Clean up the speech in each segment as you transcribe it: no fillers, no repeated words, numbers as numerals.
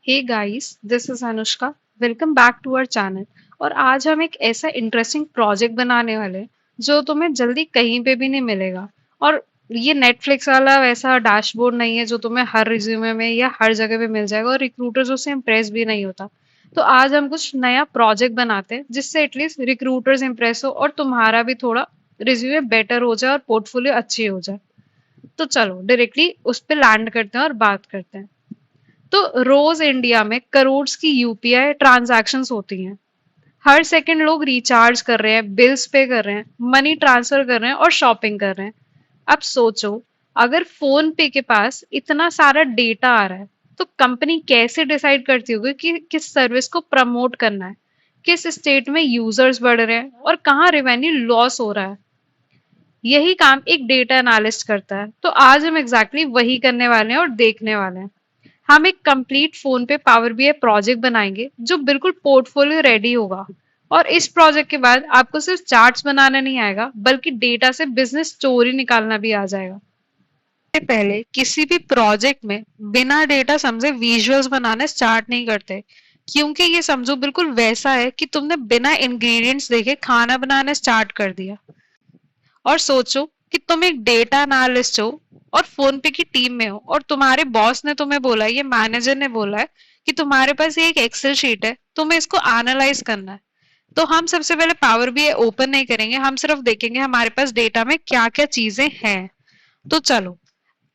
Hey guys, this is Anushka. Welcome back to our channel. और आज हम एक ऐसा इंटरेस्टिंग प्रोजेक्ट बनाने वाले हैं जो तुम्हें जल्दी कहीं पे भी नहीं मिलेगा। और ये नेटफ्लिक्स वाला वैसा डैशबोर्ड नहीं है जो तुम्हें हर रिज्यूमे में या हर जगह पे मिल जाएगा और रिक्रूटर्स उससे इम्प्रेस भी नहीं होता। तो आज हम कुछ नया प्रोजेक्ट बनाते हैं जिससे एटलीस्ट रिक्रूटर्स इम्प्रेस हो और तुम्हारा भी थोड़ा रिज्यूमे बेटर हो जाए और पोर्टफोलियो अच्छी हो जाए। तो चलो डायरेक्टली उस पर लैंड करते हैं और बात करते हैं। तो रोज इंडिया में करोड़ की यूपीआई ट्रांजैक्शंस होती हैं। हर सेकंड लोग रिचार्ज कर रहे हैं, बिल्स पे कर रहे हैं, मनी ट्रांसफर कर रहे हैं और शॉपिंग कर रहे हैं। अब सोचो, अगर फोन पे के पास इतना सारा डेटा आ रहा है तो कंपनी कैसे डिसाइड करती होगी कि किस सर्विस को प्रमोट करना है, किस स्टेट में यूजर्स बढ़ रहे हैं और कहाँ रेवेन्यू लॉस हो रहा है। यही काम एक डेटा एनालिस्ट करता है। तो आज हम एग्जैक्टली वही करने वाले हैं और देखने वाले हैं। हम एक कंप्लीट फोन पे पावर बीआई प्रोजेक्ट बनाएंगे जो बिल्कुल पोर्टफोलियो रेडी होगा। और इस प्रोजेक्ट के बाद आपको सिर्फ चार्ट्स बनाना नहीं आएगा बल्कि डेटा से बिजनेस स्टोरी निकालना भी आ जाएगा। इससे पहले किसी भी प्रोजेक्ट में बिना डेटा समझे विजुअल्स बनाना स्टार्ट नहीं करते, क्योंकि ये समझो बिल्कुल वैसा है कि तुमने बिना इंग्रेडिएंट्स देखे खाना बनाना स्टार्ट कर दिया। और सोचो कि तुम एक डेटा एनालिस्ट हो और फोन पे की टीम में हो और तुम्हारे बॉस ने तुम्हें बोला, ये मैनेजर ने बोला है कि तुम्हारे पास ये एक एक्सेल शीट है, तुम्हें इसको एनालाइज करना है। तो हम सबसे पहले पावर बीआई ओपन नहीं करेंगे, हम सिर्फ देखेंगे हमारे पास डेटा में क्या क्या चीजें हैं। तो चलो,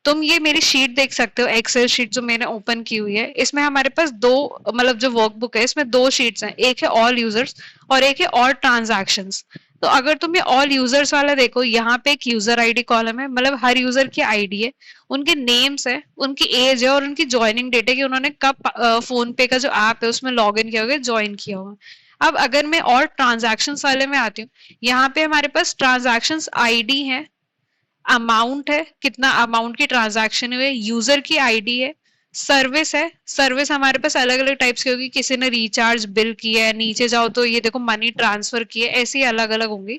तुम ये मेरी शीट देख सकते हो, एक्सेल शीट जो मैंने ओपन की हुई है। इसमें हमारे पास दो, मतलब जो वर्कबुक है इसमें दो शीट्स हैं, एक है ऑल यूजर्स और एक है ऑल ट्रांजैक्शंस। तो अगर तुम ये ऑल यूजर्स वाला देखो, यहाँ पे एक यूजर आईडी कॉलम है, मतलब हर यूजर की आईडी है, उनके नेम्स है, उनकी एज है और उनकी ज्वाइनिंग डेट है कि उन्होंने कब फोन पे का जो ऐप है उसमें लॉग इन किया होगा, ज्वाइन किया होगा। अब अगर मैं और ट्रांजैक्शंस वाले में आती हूँ, यहाँ पे हमारे पास ट्रांजैक्शंस आईडी है, अमाउंट है, कितना अमाउंट की ट्रांजैक्शन हुई है, यूजर की आईडी है, सर्विस है। सर्विस हमारे पास अलग अलग टाइप्स की होगी, किसी ने रिचार्ज बिल किया है, नीचे जाओ तो ये देखो मनी ट्रांसफर किया है, ऐसी अलग अलग होंगी।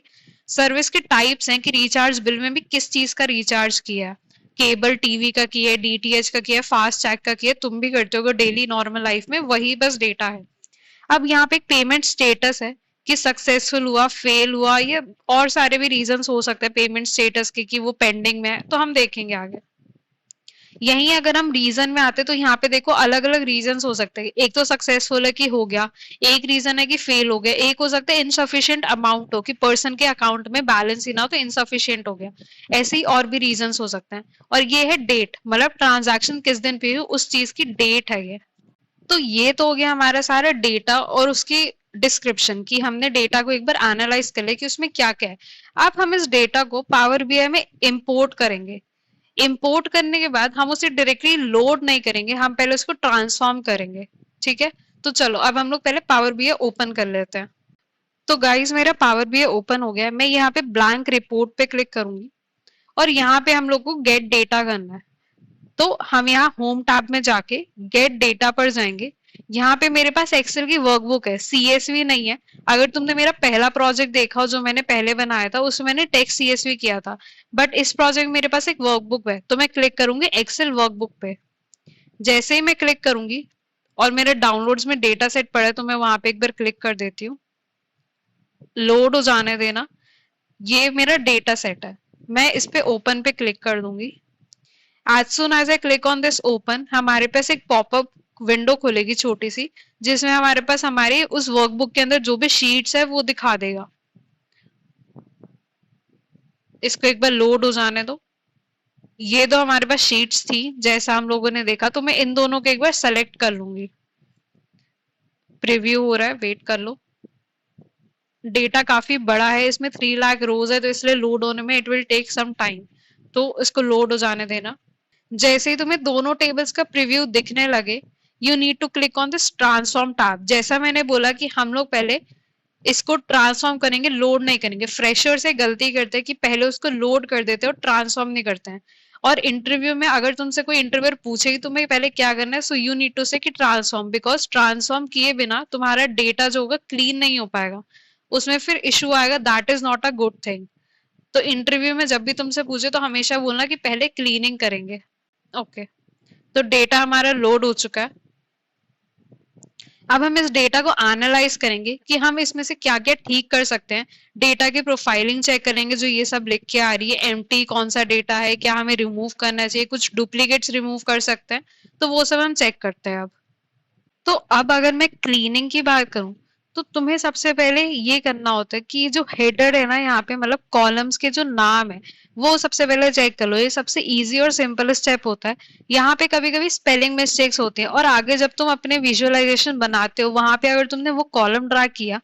सर्विस के टाइप्स हैं कि रिचार्ज बिल में भी किस चीज का रिचार्ज किया है, केबल टीवी का किया है, डीटीएच का किया है, फास्ट टैग का किया है, तुम भी करते हो डेली नॉर्मल लाइफ में, वही बस डेटा है। अब यहाँ पे एक पेमेंट स्टेटस है कि सक्सेसफुल हुआ, फेल हुआ, ये और सारे भी रीजंस हो सकते हैं पेमेंट स्टेटस के कि वो पेंडिंग में है, तो हम देखेंगे आगे। यहीं अगर हम रीजन में आते तो यहाँ पे देखो अलग अलग रीजंस हो सकते हैं। एक तो सक्सेसफुल है कि हो गया, एक रीजन है कि फेल हो गया, एक हो सकता है इनसफिशिएंट अमाउंट हो कि पर्सन के अकाउंट में बैलेंस ही ना हो तो इनसफिशिएंट हो गया। ऐसे ही और भी रीजंस हो सकते हैं। और ये है डेट, मतलब ट्रांजैक्शन किस दिन पे हुई उस चीज की डेट है ये। तो ये तो हो गया हमारा सारा डेटा और उसकी डिस्क्रिप्शन कि हमने डेटा को एक बार एनालाइज कर लिया कि उसमें क्या क्या है। अब हम इस डेटा को पावर बीआई में इंपोर्ट करेंगे। इंपोर्ट करने के बाद हम उसे डायरेक्टली लोड नहीं करेंगे, हम पहले उसको ट्रांसफॉर्म करेंगे। ठीक है, तो चलो अब हम लोग पहले पावर बीआई ओपन कर लेते हैं। तो गाइस, मेरा पावर बीआई ओपन हो गया है। मैं यहाँ पे ब्लैंक रिपोर्ट पे क्लिक करूंगी और यहाँ पे हम लोग को गेट डेटा करना है। तो हम यहाँ होम टैब में जाके गेट डेटा पर जाएंगे। यहाँ पे मेरे पास एक्सेल की वर्कबुक है, सीएसवी नहीं है। अगर तुमने मेरा पहला प्रोजेक्ट देखा हो जो मैंने पहले बनाया था, उसमें मैंने टेक्स्ट सीएसवी किया था। बट इस प्रोजेक्ट में मेरे पास एक वर्कबुक है, तो मैं क्लिक करूंगी एक्सेल वर्कबुक पे। जैसे ही मैं क्लिक करूंगी और मेरे डाउनलोड्स में डेटा सेट पड़ा है तो मैं वहां पे एक बार क्लिक कर देती हूँ। लोड हो जाने देना। ये मेरा डेटा सेट है, मैं इस पे ओपन पे क्लिक कर दूंगी। As soon as I click on this open, हमारे पास एक पॉपअप विंडो खुलेगी छोटी सी, जिसमें हमारे पास हमारी उस वर्कबुक के अंदर जो भी शीट्स है वो दिखा देगा। इसको एक बार लोड हो जाने दो। ये तो हमारे पास शीट्स थी जैसा हम लोगों ने देखा, तो मैं इन दोनों को एक बार सेलेक्ट कर लूंगी। प्रीव्यू हो रहा है, वेट कर लो। डेटा काफी बड़ा है, इसमें 3 लाख रोज है, तो इसलिए लोड होने में it will take some time. तो इसको लोड हो जाने देना। जैसे ही तुम्हें दोनों टेबल्स का प्रीव्यू दिखने लगे, you need to click on this transform tab. जैसा मैंने बोला कि हम लोग पहले इसको ट्रांसफॉर्म करेंगे, लोड नहीं करेंगे। फ्रेशर से गलती करते हैं कि पहले उसको लोड कर देते हैं और ट्रांसफॉर्म नहीं करते हैं। और इंटरव्यू में अगर तुमसे कोई इंटरव्यूअर पूछेगी तुम्हें पहले क्या करना है, सो यू नीड टू से कि ट्रांसफॉर्म, बिकॉज ट्रांसफॉर्म किए बिना तुम्हारा डेटा जो होगा क्लीन नहीं हो पाएगा, उसमें फिर इशू आएगा, that is not a good thing. तो इंटरव्यू में जब भी तुमसे पूछे तो हमेशा बोलना कि पहले क्लीनिंग करेंगे। ओके, तो डेटा हमारा लोड हो चुका है। अब हम इस डेटा को एनालाइज करेंगे कि हम इसमें से क्या क्या ठीक कर सकते हैं। डेटा की प्रोफाइलिंग चेक करेंगे जो ये सब लिख के आ रही है, एम्प्टी कौन सा डेटा है, क्या हमें रिमूव करना चाहिए, कुछ डुप्लीकेट्स रिमूव कर सकते हैं, तो वो सब हम चेक करते हैं अब। तो अब अगर मैं क्लीनिंग की बात करूं, तो तुम्हें सबसे पहले ये करना होता है कि जो हेडर है ना यहाँ पे, मतलब कॉलम्स के जो नाम है, वो सबसे पहले चेक कर लो। ये सबसे इजी और सिंपल स्टेप होता है। यहाँ पे कभी कभी स्पेलिंग मिस्टेक्स होती हैं, और आगे जब तुम अपने विजुअलाइजेशन बनाते हो वहां पे अगर तुमने वो कॉलम ड्रा किया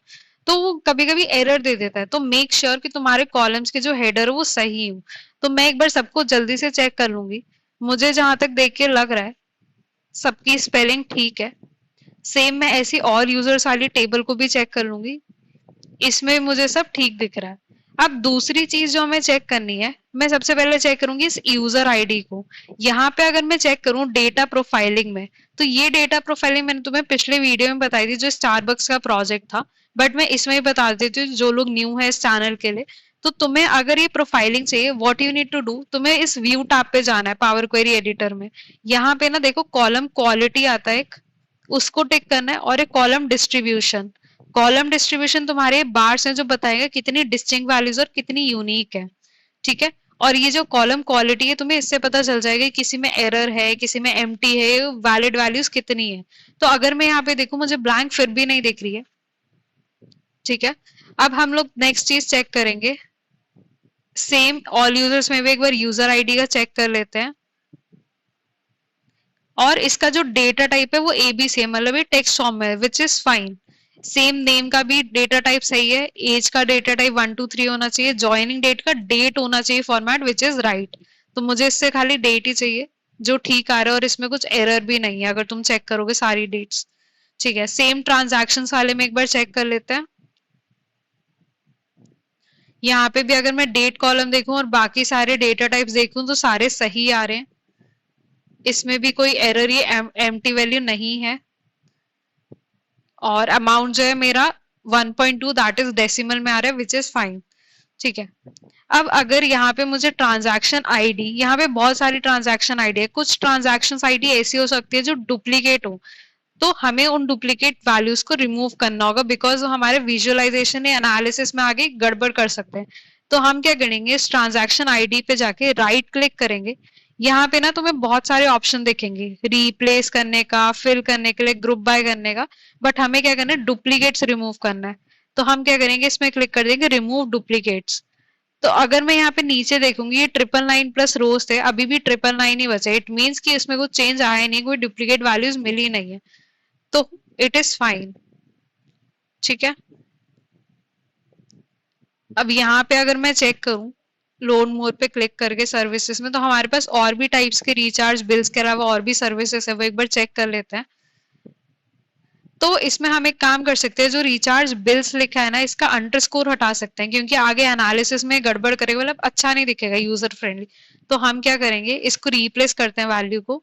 तो वो कभी कभी एरर दे देता है। तो मेक श्योर कि तुम्हारे कॉलम्स के जो हेडर है वो सही हो। तो मैं एक बार सबको जल्दी से चेक कर लूंगी। मुझे जहां तक देख के लग रहा है सबकी स्पेलिंग ठीक है। सेम मैं ऐसी और यूजर्स वाली टेबल को भी चेक कर लूंगी। इसमें मुझे सब ठीक दिख रहा है। अब दूसरी चीज जो हमें चेक करनी है, मैं सबसे पहले चेक करूंगी इस यूजर आईडी को। यहाँ पे अगर मैं चेक करूं डेटा प्रोफाइलिंग में, तो ये डेटा प्रोफाइलिंग मैंने तुम्हें पिछले वीडियो में बताई थी जो स्टारबक्स का प्रोजेक्ट था, बट मैं इसमें ही बता देती हूँ जो लोग न्यू है इस चैनल के लिए। तो तुम्हें अगर ये प्रोफाइलिंग चाहिए, what you need to do, तुम्हें इस व्यू टैब पे जाना है पावर क्वेरी एडिटर में। यहाँ पे ना देखो कॉलम क्वालिटी आता है एक, उसको टिक करना है, और एक कॉलम डिस्ट्रीब्यूशन। कॉलम डिस्ट्रीब्यूशन तुम्हारे बार्स हैं जो बताएगा कितनी डिस्टिंक्ट वैल्यूज और कितनी यूनिक है। ठीक है। और ये जो कॉलम क्वालिटी है तुम्हें इससे पता चल जाएगा कि किसी में एरर है, किसी में एम्प्टी है, वैलिड वैल्यूज कितनी है। तो अगर मैं यहाँ पे देखूं मुझे ब्लैंक फिर भी नहीं दिख रही है। ठीक है। अब हम लोग नेक्स्ट चीज चेक करेंगे, सेम ऑल यूजर्स में भी एक बार यूजर आईडी का चेक कर लेते हैं। और इसका जो डेटा टाइप है वो एबीसी है, मतलब ये टेक्स्ट फॉर्म में है, which is fine. Same name का भी डेटा टाइप सही है, एज का डेटा टाइप 123 होना चाहिए, ज्वाइनिंग डेट का डेट होना चाहिए फॉर्मेट, विच इज राइट। तो मुझे इससे खाली डेट ही चाहिए जो ठीक आ रहा है, और इसमें कुछ एरर भी नहीं है अगर तुम चेक करोगे सारी डेट्स। ठीक है। सेम ट्रांजैक्शन वाले में एक बार चेक कर लेते हैं। यहाँ पे भी अगर मैं डेट कॉलम देखूं और बाकी सारे डेटा टाइप्स देखूं तो सारे सही आ रहे हैं। इसमें भी कोई एरर, ये एम्प्टी वैल्यू नहीं है। और अमाउंट जो है मेरा 1.2 दैट इज डेसिमल में आ रहा है, विच इज फाइन। ठीक है। अब अगर यहाँ पे मुझे ट्रांजैक्शन आईडी, यहाँ पे बहुत सारी ट्रांजैक्शन आईडी है, कुछ ट्रांजैक्शन आईडी ऐसी हो सकती है जो डुप्लीकेट हो, तो हमें उन डुप्लीकेट वैल्यूज को रिमूव करना होगा, बिकॉज हमारे विजुअलाइजेशन या एनालिसिस में आगे गड़बड़ कर सकते हैं। तो हम क्या करेंगे, इस ट्रांजैक्शन आईडी पे जाके राइट क्लिक करेंगे। यहाँ पे ना तुम्हें बहुत सारे ऑप्शन दिखेंगे, रिप्लेस करने का, फिल करने के लिए, ग्रुप बाय करने का, बट हमें क्या करना है, डुप्लीकेट्स रिमूव करना है। तो हम क्या करेंगे, इसमें क्लिक कर देंगे रिमूव डुप्लीकेट्स। तो अगर मैं यहाँ पे नीचे देखूंगी ये 999 प्लस रोज थे, अभी भी 999 ही बचे, इट मीन्स कि इसमें कुछ चेंज आया ही नहीं, कोई डुप्लीकेट वैल्यूज मिली नहीं है, तो इट इज फाइन। ठीक है। अब यहाँ पे अगर मैं चेक करूं, लोड मोर पे क्लिक करके सर्विसेज में, तो हमारे पास और भी टाइप्स के रिचार्ज बिल्स के अलावा और भी सर्विसेज है, वो एक बार चेक कर लेते हैं। तो इसमें हम एक काम कर सकते हैं, जो रिचार्ज बिल्स लिखा है ना इसका अंडरस्कोर हटा सकते हैं, क्योंकि आगे एनालिसिस में गड़बड़ करेगा, मतलब अच्छा नहीं दिखेगा यूजर फ्रेंडली। तो हम क्या करेंगे, इसको रिप्लेस करते हैं वैल्यू को।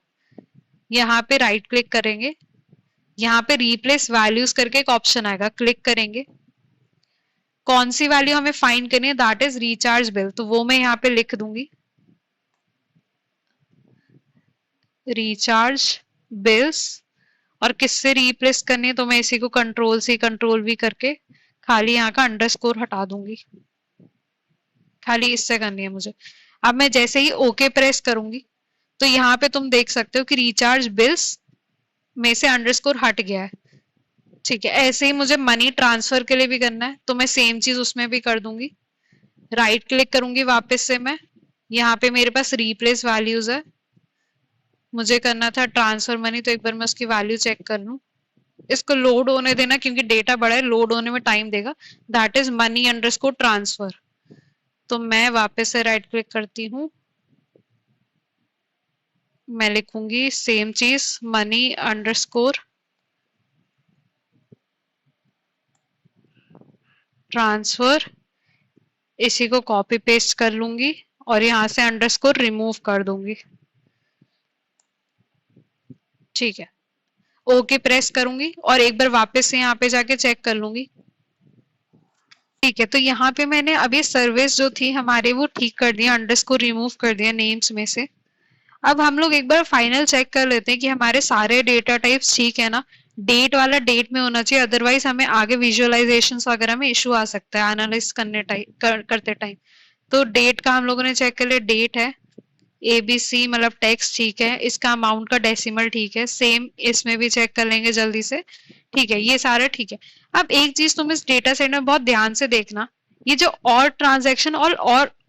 यहाँ पे राइट क्लिक करेंगे, यहाँ पे रिप्लेस वैल्यूज करके एक ऑप्शन आएगा, क्लिक करेंगे। कौन सी वैल्यू हमें फाइंड करनी है, दैट इज रिचार्ज बिल, तो वो मैं यहाँ पे लिख दूंगी, रिचार्ज बिल्स। और किससे रिप्लेस करनी है, तो मैं इसी को कंट्रोल सी कंट्रोल वी करके खाली यहाँ का अंडरस्कोर हटा दूंगी, खाली इससे करनी है मुझे। अब मैं जैसे ही ओके प्रेस करूंगी तो यहाँ पे तुम देख सकते हो कि रिचार्ज बिल्स में से अंडरस्कोर हट गया है। ठीक है। ऐसे ही मुझे मनी ट्रांसफर के लिए भी करना है, तो मैं सेम चीज उसमें भी कर दूंगी। राइट क्लिक करूंगी वापस से मैं, यहाँ पे मेरे पास रिप्लेस वैल्यूज है, मुझे करना था ट्रांसफर मनी, तो एक बार मैं उसकी वैल्यू चेक कर लूं। इसको लोड होने देना क्योंकि डेटा बड़ा है, लोड होने में टाइम देगा। That is money underscore transfer. तो मैं वापस से राइट क्लिक करती हूँ, मैं लिखूंगी सेम चीज, मनी अंडरस्कोर ट्रांसफर। इसी को कॉपी पेस्ट कर लूंगी और यहाँ से अंडरस्कोर रिमूव कर दूंगी। ठीक है। ओके प्रेस करूंगी और एक बार वापस से यहाँ पे जाके चेक कर लूंगी। ठीक है। तो यहाँ पे मैंने अभी सर्विस जो थी हमारे वो ठीक कर दिया, अंडरस्कोर रिमूव कर दिया नेम्स में से। अब हम लोग एक बार फाइनल चेक कर लेते हैं कि हमारे सारे डेटा टाइप्स ठीक है ना। डेट वाला डेट में होना चाहिए, अदरवाइज हमें आगे विजुअलाइजेशंस वगैरह में इशू आ सकता है एनालिसिस करते टाइम। तो डेट का हम लोगों ने चेक कर लिया, डेट है, एबीसी मतलब टेक्स्ट ठीक है, इसका अमाउंट का डेसिमल ठीक है, सेम इसमें भी चेक कर लेंगे जल्दी से। ठीक है, ये सारा ठीक है। अब एक चीज तुम इस डेटा सेट में बहुत ध्यान से देखना, ये जो और ट्रांजैक्शन और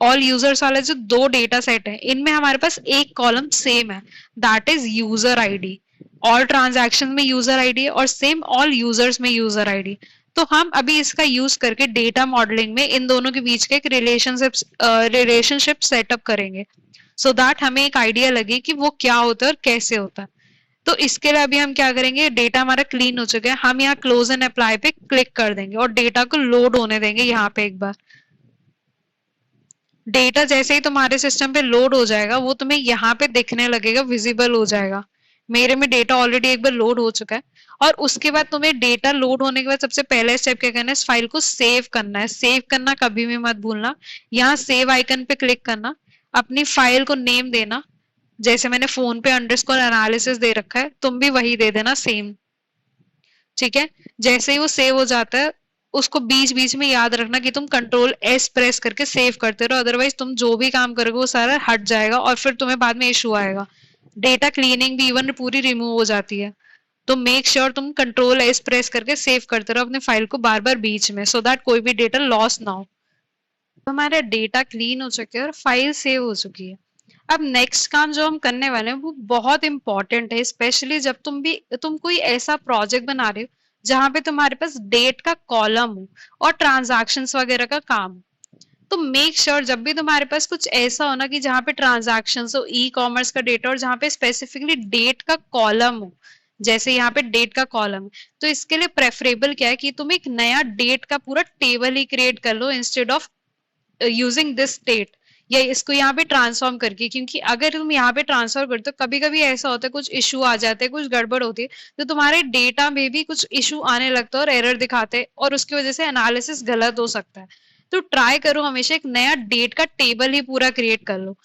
ऑल यूजर्स वाले जो दो डेटा सेट है, इनमें हमारे पास एक कॉलम सेम है, that is user ID. All transaction में यूजर आईडी है और सेम ऑल यूजर्स में यूजर आईडी। तो हम अभी इसका यूज करके डेटा मॉडलिंग में इन दोनों के बीच का एक रिलेशनशिप सेटअप करेंगे, सो दैट हमें एक आइडिया लगे कि वो क्या होता है और कैसे होता है। तो इसके लिए अभी हम क्या करेंगे, डेटा हमारा क्लीन हो चुका है, हम यहाँ क्लोज एंड अप्लाई पे क्लिक कर देंगे और डेटा को लोड होने देंगे यहाँ पे एक बार। डेटा जैसे ही तुम्हारे सिस्टम पे लोड हो जाएगा वो तुम्हें यहाँ पे दिखने लगेगा, विजिबल हो जाएगा। मेरे में डेटा ऑलरेडी एक बार लोड हो चुका है। और उसके बाद तुम्हें डेटा लोड होने के बाद सबसे पहले स्टेप क्या करना है, इस फाइल को सेव करना है। सेव करना कभी भी मत भूलना, यहाँ सेव आइकन पे क्लिक करना, अपनी फाइल को नेम देना, जैसे मैंने फोन पे अंडरस्कोर एनालिसिस दे रखा है, तुम भी वही दे देना सेम। ठीक है, जैसे ही वो सेव हो जाता है उसको बीच बीच में याद रखना कि तुम कंट्रोल एस प्रेस करके सेव करते रहो, अदरवाइज तुम जो भी काम करोगे वो सारा हट जाएगा और फिर तुम्हें बाद में इशू आएगा। डेटा क्लीनिंग भी इवन पूरी रिमूव हो जाती है। तो मेक श्योर तुम कंट्रोल एस प्रेस करके सेव करते रहो अपने फाइल को बार बार बीच में, सो दैट कोई भी डेटा लॉस ना हो। तो हमारा डेटा क्लीन हो चुका है और फाइल सेव हो चुकी है। अब नेक्स्ट काम जो हम करने वाले हैं वो बहुत इंपॉर्टेंट है, स्पेशली जब तुम कोई ऐसा प्रोजेक्ट बना रहे हो जहां पे तुम्हारे पास डेट का कॉलम हो और ट्रांजैक्शंस वगैरह का काम हो। तो मेक श्योर जब भी तुम्हारे पास कुछ ऐसा हो ना कि जहाँ पे ट्रांजैक्शंस हो, ई कॉमर्स का डेटा, और जहाँ पे स्पेसिफिकली डेट का कॉलम हो, जैसे यहाँ पे डेट का कॉलम है, तो इसके लिए प्रेफरेबल क्या है कि तुम एक नया डेट का पूरा टेबल ही क्रिएट कर लो instead of using this state, या इसको यहाँ पे ट्रांसफॉर्म करके। क्योंकि अगर तुम यहाँ पे ट्रांसफर करते हो कभी कभी ऐसा होता है, कुछ इशू आ जाते हैं, कुछ गड़बड़ होती है, तो तुम्हारे डेटा में भी कुछ इशू आने लगता है और एरर दिखाते हैं और उसकी वजह से एनालिसिस गलत हो सकता है। तो ट्राई करो हमेशा एक नया डेट का टेबल ही पूरा क्रिएट कर लो।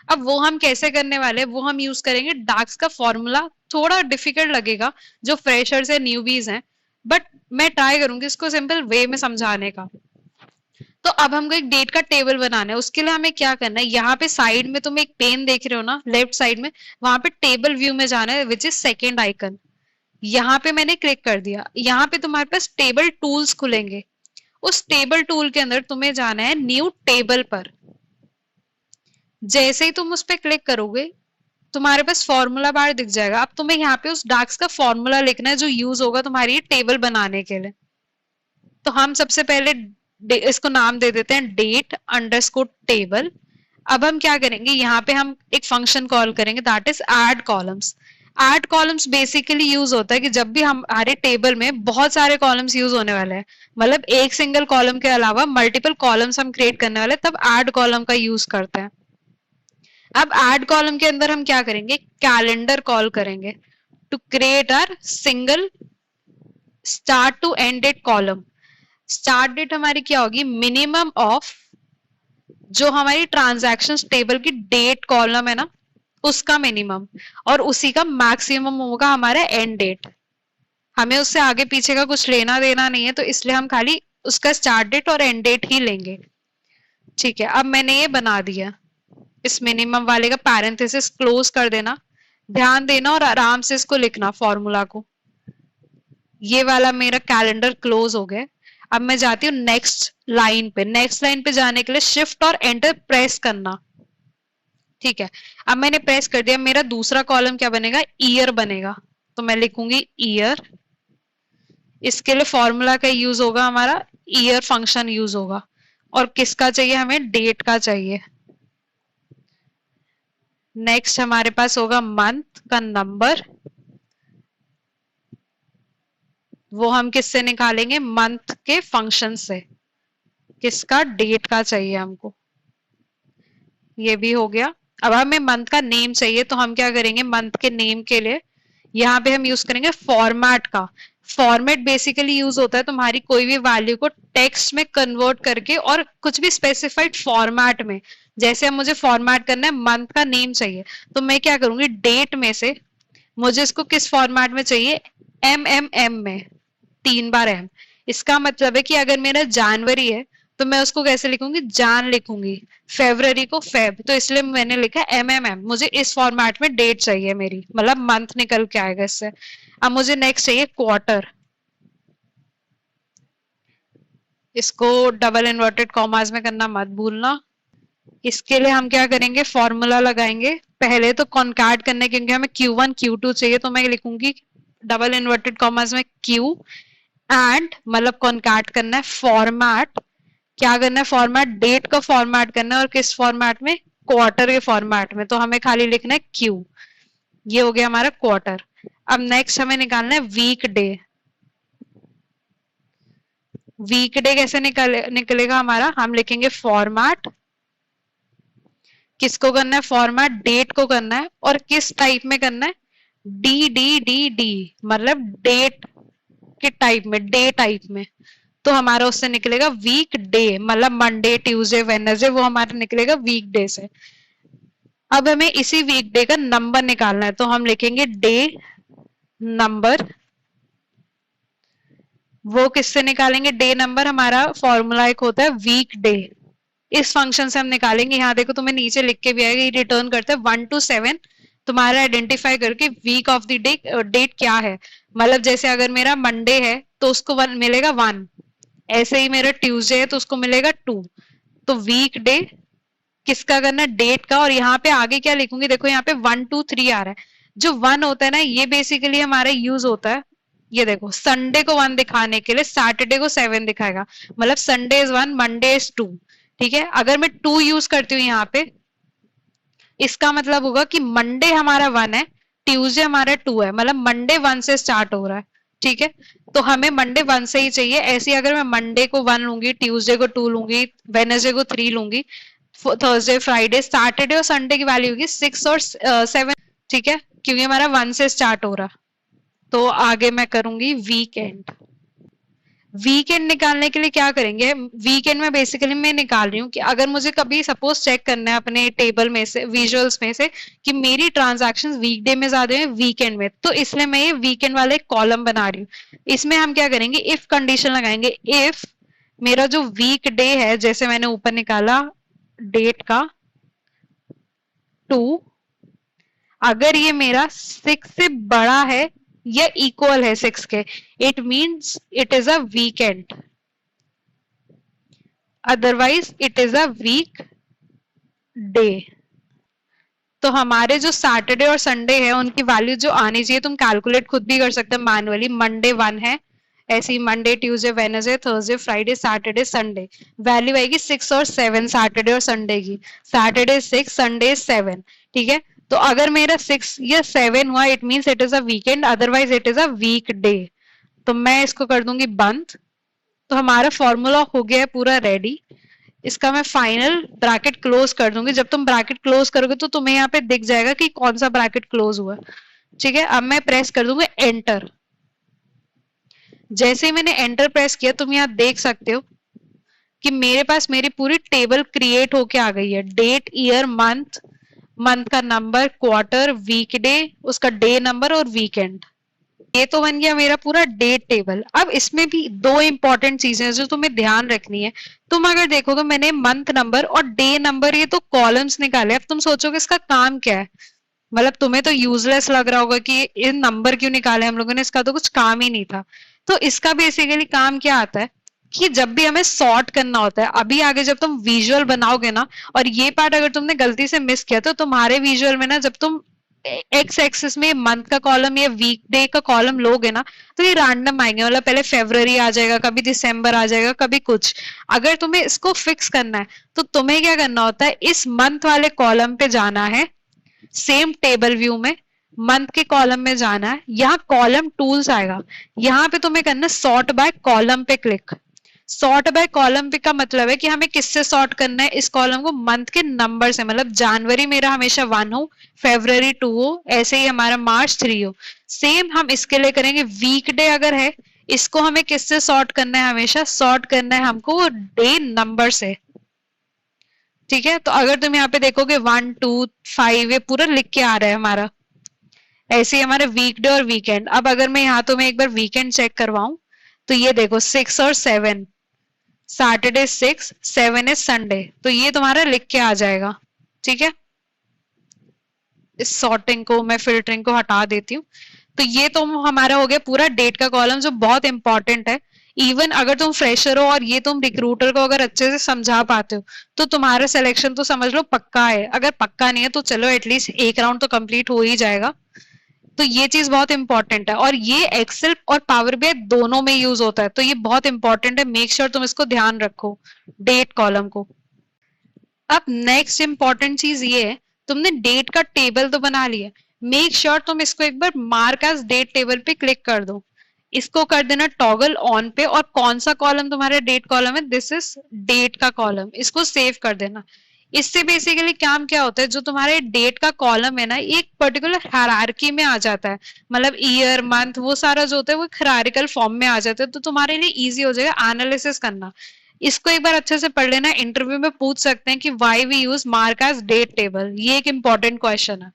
अब वो हम कैसे करने वाले हैं, वो हम यूज करेंगे डाक्स का फॉर्मूला। थोड़ा डिफिकल्ट लगेगा जो फ्रेशर्स है, न्यूबीज हैं, बट मैं ट्राई करूंगी इसको सिंपल वे में समझाने का। तो अब हमको एक डेट का टेबल बनाना है, उसके लिए हमें क्या करना है, यहाँ पे साइड में तुम एक पेन देख रहे हो ना, लेफ्ट साइड में, वहां पे टेबल व्यू में जाना है, विच इज सेकेंड आइकन। यहाँ पे मैंने क्लिक कर दिया, यहाँ पे तुम्हारे पास टेबल टूल्स खुलेंगे। उस टेबल टूल के अंदर तुम्हें जाना है न्यू टेबल पर। जैसे ही तुम उस पर क्लिक करोगे तुम्हारे पास फॉर्मूला बार दिख जाएगा। अब तुम्हें यहाँ पे उस डाक्स का फॉर्मूला लिखना है जो यूज होगा तुम्हारी टेबल बनाने के लिए। तो हम सबसे पहले इसको नाम दे देते हैं डेट अंडरस्कोर टेबल। अब हम क्या करेंगे, यहाँ पे हम एक फंक्शन कॉल करेंगे that is add columns. Add columns basically use होता है कि जब भी हमारे टेबल में बहुत सारे कॉलम्स यूज होने वाले हैं, मतलब एक सिंगल कॉलम के अलावा मल्टीपल कॉलम्स हम क्रिएट करने वाले हैं, तब ऐड कॉलम का यूज करते हैं। अब ऐड कॉलम के अंदर हम क्या करेंगे, कैलेंडर कॉल करेंगे to create our single start to end date column. Start date हमारी क्या होगी, मिनिमम ऑफ जो हमारी ट्रांजैक्शन टेबल की डेट कॉलम है ना उसका मिनिमम, और उसी का मैक्सिमम होगा हमारा एंड डेट। हमें उससे आगे पीछे का कुछ लेना देना नहीं है, तो इसलिए हम खाली उसका स्टार्ट डेट और एंड डेट ही लेंगे। ठीक है, अब मैंने ये बना दिया, इस मिनिमम वाले का पैरेंथेसिस क्लोज कर देना, ध्यान देना और आराम से इसको लिखना फॉर्मूला को। ये वाला मेरा कैलेंडर क्लोज हो गया। अब मैं जाती हूँ नेक्स्ट लाइन पे। नेक्स्ट लाइन पे जाने के लिए शिफ्ट और एंटर प्रेस करना। ठीक है, अब मैंने प्रेस कर दिया, मेरा दूसरा कॉलम क्या बनेगा, ईयर बनेगा। तो मैं लिखूंगी ईयर। इसके लिए फॉर्मूला का यूज होगा हमारा, ईयर फंक्शन यूज होगा। और किसका चाहिए, हमें डेट का चाहिए। नेक्स्ट हमारे पास होगा मंथ का नंबर, वो हम किससे निकालेंगे, मंथ के फंक्शन से। किसका, डेट का चाहिए हमको, ये भी हो गया। अब हमें मंथ का नेम चाहिए, तो हम क्या करेंगे, मंथ के नेम के लिए यहाँ पे हम यूज करेंगे फॉर्मेट का। फॉर्मेट बेसिकली यूज होता है तुम्हारी कोई भी वैल्यू को टेक्स्ट में कन्वर्ट करके और कुछ भी स्पेसिफाइड फॉर्मेट में। जैसे अब मुझे फॉर्मेट करना है, मंथ का नेम चाहिए, तो मैं क्या करूंगी, डेट में से मुझे इसको किस फॉर्मेट में चाहिए, एम में 3 बार एम। इसका मतलब है कि अगर मेरा जनवरी है तो मैं उसको कैसे लिखूंगी, जान लिखूंगी, फेब्रवरी को फेब, तो इसलिए मैंने लिखा एम। मुझे इस फॉर्मेट में डेट चाहिए मेरी, मतलब मंथ निकल के आएगा इससे। अब मुझे नेक्स्ट चाहिए क्वार्टर। इसको डबल इन्वर्टेड कॉमास में करना मत भूलना। इसके लिए हम क्या करेंगे, फॉर्मूला लगाएंगे पहले तो कॉन्कैट करने, क्योंकि हमें Q1 Q2 चाहिए, तो मैं लिखूंगी डबल इन्वर्टेड कॉमास में Q एंड, मतलब कॉन्कैट करना है, फॉर्मेट क्या करना है, फॉर्मेट डेट का फॉर्मेट करना है, और किस फॉर्मेट में, क्वार्टर के फॉर्मेट में, तो हमें खाली लिखना है Q। ये हो गया हमारा क्वार्टर। अब नेक्स्ट हमें निकालना है वीक डे। वीक डे कैसे निकलेगा हमारा, हम लिखेंगे फॉर्मेट, किसको करना है, फॉर्मेट डेट को करना है, और किस टाइप में करना है, डी, मतलब डेट के टाइप में, डे टाइप में। तो हमारा उससे निकलेगा वीक डे, मतलब मंडे ट्यूसडे वेडनेसडे, वो हमारा निकलेगा वीक डे से। अब हमें इसी वीक डे का नंबर निकालना है, तो हम लिखेंगे डे नंबर। वो किससे निकालेंगे डे नंबर, हमारा फॉर्मूला एक होता है वीक डे, इस फंक्शन से हम निकालेंगे। यहाँ देखो तुम्हें नीचे लिख के भी आएगा, ये रिटर्न करता है 1 to 7, तुम्हारा आइडेंटिफाई करके week of the day, date क्या है, मतलब जैसे अगर मेरा मंडे है तो उसको मिलेगा 1, ऐसे ही मेरा ट्यूसडे है तो उसको मिलेगा 2। तो वीक डे किसका करना है, डेट का। और यहाँ पे आगे क्या लिखूंगी, देखो यहाँ पे 1 2 3 आ रहा है। जो 1 होता है ना, ये बेसिकली हमारा यूज होता है, ये देखो संडे को 1 दिखाने के लिए, सैटरडे को 7 दिखाएगा, मतलब संडे इज 1, मंडे इज 2। ठीक है, अगर मैं 2 यूज करती हूँ यहाँ पे, इसका मतलब होगा कि मंडे हमारा 1 है, ट्यूसडे हमारा 2 है, मतलब मंडे 1 से स्टार्ट हो रहा है। ठीक है, तो हमें मंडे 1 से ही चाहिए। ऐसे ही अगर मैं मंडे को 1 लूंगी, ट्यूसडे को 2 लूंगी, वेडनेसडे को 3 लूंगी, थर्सडे फ्राइडे सैटरडे और संडे की वैल्यू होगी 6 और 7। ठीक है, क्योंकि हमारा 1 से स्टार्ट हो रहा। तो आगे मैं करूंगी वीकेंड। वीकेंड निकालने के लिए क्या करेंगे, वीकेंड में बेसिकली मैं निकाल रही हूँ कि अगर मुझे कभी सपोज चेक करना है अपने टेबल में से, विजुअल्स में से, कि मेरी ट्रांजैक्शंस वीकडे में ज्यादा है वीकेंड में, तो इसलिए मैं ये वीकेंड वाला एक कॉलम बना रही हूँ। इसमें हम क्या करेंगे, इफ कंडीशन लगाएंगे। इफ मेरा जो वीक डे है, जैसे मैंने ऊपर निकाला डेट का 2, अगर ये मेरा 6 से बड़ा है या इक्वल है 6 के, it means it is a weekend, otherwise it is a weekday. तो हमारे जो सैटरडे और संडे है उनकी वैल्यू जो आनी चाहिए, तुम कैलकुलेट खुद भी कर सकते हो मैनुअली। मंडे 1 है, ऐसे ही Monday Tuesday Wednesday Thursday Friday Saturday Sunday, value आएगी 6 और 7 सैटरडे और संडे की। Saturday 6, Sunday 7। ठीक है, तो अगर मेरा 6 या 7 हुआ, it means it is a weekend, otherwise it is a weekday. तो मैं इसको कर दूंगी बंद। तो हमारा फॉर्मूला हो गया है पूरा रेडी। इसका मैं फाइनल ब्रैकेट क्लोज कर दूंगी। जब तुम ब्रैकेट क्लोज करोगे तो तुम्हें यहाँ पे दिख जाएगा कि कौन सा ब्रैकेट क्लोज हुआ। ठीक है, अब मैं प्रेस कर दूंगी एंटर। जैसे ही मैंने एंटर प्रेस किया, तुम यहाँ देख सकते हो कि मेरे पास मेरी पूरी टेबल क्रिएट होके आ गई है। डेट, ईयर, मंथ, मंथ का नंबर, क्वार्टर, वीकडे, उसका डे नंबर और वीकेंड। ये तो बन गया मेरा पूरा डेट टेबल। अब इसमें भी दो इंपॉर्टेंट चीजें हैं जो तुम्हें ध्यान रखनी है। तुम अगर देखो तो मैंने मंथ नंबर और डे नंबर ये तो कॉलम्स निकाले। अब तुम सोचोगे इसका काम क्या है, मतलब तुम्हें तो यूजलेस लग रहा होगा कि ये नंबर क्यों निकाले हम लोगों ने, इसका तो कुछ काम ही नहीं था। तो इसका बेसिकली काम क्या आता है कि जब भी हमें सॉर्ट करना होता है, अभी आगे जब तुम विजुअल बनाओगे ना, और ये पार्ट अगर तुमने गलती से मिस किया तो तुम्हारे विजुअल में ना, जब तुम एक्स एक्सिस में मंथ का कॉलम या वीक डे का कॉलम लोगे ना, तो ये रैंडम आएंगे, मतलब पहले फरवरी आ जाएगा, कभी दिसंबर आ जाएगा, कभी कुछ। अगर तुम्हें इसको फिक्स करना है तो तुम्हें क्या करना होता है, इस मंथ वाले कॉलम पे जाना है, सेम टेबल व्यू में मंथ के कॉलम में जाना है, यहाँ कॉलम टूल्स आएगा, यहाँ पे तुम्हें करना है सॉर्ट बाय कॉलम पे क्लिक। सॉर्ट बाय कॉलम पे का मतलब है कि हमें किससे सॉर्ट करना है, इस कॉलम को मंथ के नंबर से, मतलब जनवरी मेरा हमेशा 1 हो, फरवरी 2 हो, ऐसे ही हमारा मार्च 3 हो। सेम हम इसके लिए करेंगे, वीकडे अगर है, इसको हमें किससे सॉर्ट करना है, हमेशा सॉर्ट करना है हमको डे नंबर से। ठीक है, तो अगर तुम यहाँ पे देखोगे 1 2 5 ये पूरा लिख के आ रहा है हमारा, ऐसे ही हमारे वीकडे और वीकेंड। अब अगर मैं यहाँ तुम्हें एक बार वीकेंड चेक करवाऊं तो ये देखो 6 और 7, सैटरडे 6, 7 इज संडे, तो ये तुम्हारा लिख के आ जाएगा। ठीक है, इस सॉर्टिंग को मैं फिल्टरिंग को हटा देती हूँ। तो ये तो हमारा हो गया पूरा डेट का कॉलम जो बहुत इंपॉर्टेंट है। इवन अगर तुम फ्रेशर हो और ये तुम रिक्रूटर को अगर अच्छे से समझा पाते हो तो तुम्हारा सिलेक्शन तो समझ लो पक्का है। अगर पक्का नहीं है तो चलो एटलीस्ट एक राउंड तो कंप्लीट हो ही जाएगा। तो ये चीज बहुत इंपॉर्टेंट है और ये एक्सेल और पावर बीआई दोनों में यूज होता है, तो ये बहुत इंपॉर्टेंट है। मेक श्योर तुम इसको ध्यान रखो, डेट कॉलम को। अब नेक्स्ट इंपॉर्टेंट चीज ये है, तुमने डेट का टेबल तो बना लिया, मेक श्योर तुम इसको एक बार मार्क एज डेट टेबल पे क्लिक कर दो। इसको कर देना टॉगल ऑन पे, और कौन सा कॉलम तुम्हारा डेट कॉलम है, दिस इज डेट का कॉलम, इसको सेव कर देना। इससे बेसिकली काम क्या होता है, जो तुम्हारे डेट का कॉलम है ना, एक पर्टिकुलर हायरार्की में आ जाता है। मतलब ईयर मंथ वो सारा जो होता है वो हायरार्किकल फॉर्म में आ जाता है, तो तुम्हारे लिए इजी हो जाएगा एनालिसिस करना। इसको एक बार अच्छे से पढ़ लेना, इंटरव्यू में पूछ सकते हैं कि why we use mark as date table, ये एक इंपॉर्टेंट क्वेश्चन है।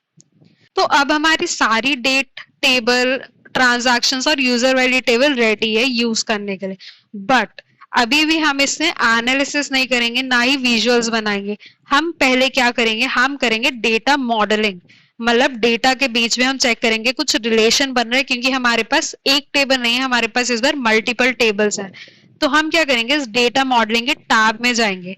तो अब हमारी सारी डेट टेबल, ट्रांजैक्शंस और यूजर वैल्यू टेबल रेडी है यूज करने के लिए, बट अभी भी हम इसमें एनालिसिस नहीं करेंगे, ना ही विजुअल्स बनाएंगे। हम पहले क्या करेंगे, हम करेंगे डेटा मॉडलिंग। मतलब डेटा के बीच में हम चेक करेंगे कुछ रिलेशन बन रहे हैं, क्योंकि हमारे पास एक टेबल नहीं है, हमारे पास इस बार मल्टीपल टेबल्स हैं। तो हम क्या करेंगे, इस डेटा मॉडलिंग के टैब में जाएंगे।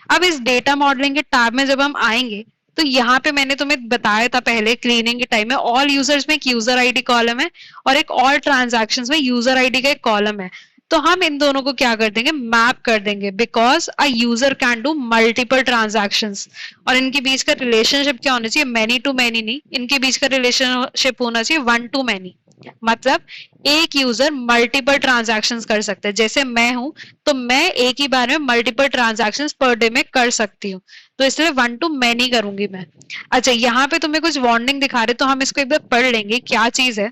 अब इस डेटा मॉडलिंग के टैब में जब हम आएंगे तो यहाँ पे मैंने तुम्हें बताया था पहले क्लीनिंग के टाइम में, ऑल यूजर्स में एक यूजर आईडी कॉलम है और एक ऑल ट्रांजैक्शंस में यूजर आईडी का एक कॉलम है। तो हम इन दोनों को क्या कर देंगे, मैप कर देंगे, because a user can do multiple transactions. और इनके बीच का रिलेशनशिप क्या होना चाहिए, मैनी टू मैनी नहीं, इनके बीच का रिलेशनशिप होना चाहिए 1 to many। मतलब एक यूजर मल्टीपल ट्रांजैक्शंस कर सकते हैं। जैसे मैं हूं तो मैं एक ही बार में मल्टीपल ट्रांजैक्शंस पर डे में कर सकती हूँ, तो इसलिए 1 to many करूंगी मैं। अच्छा, यहाँ पे तुम्हें कुछ वार्निंग दिखा रहे, तो हम इसको एक बार पढ़ लेंगे क्या चीज है।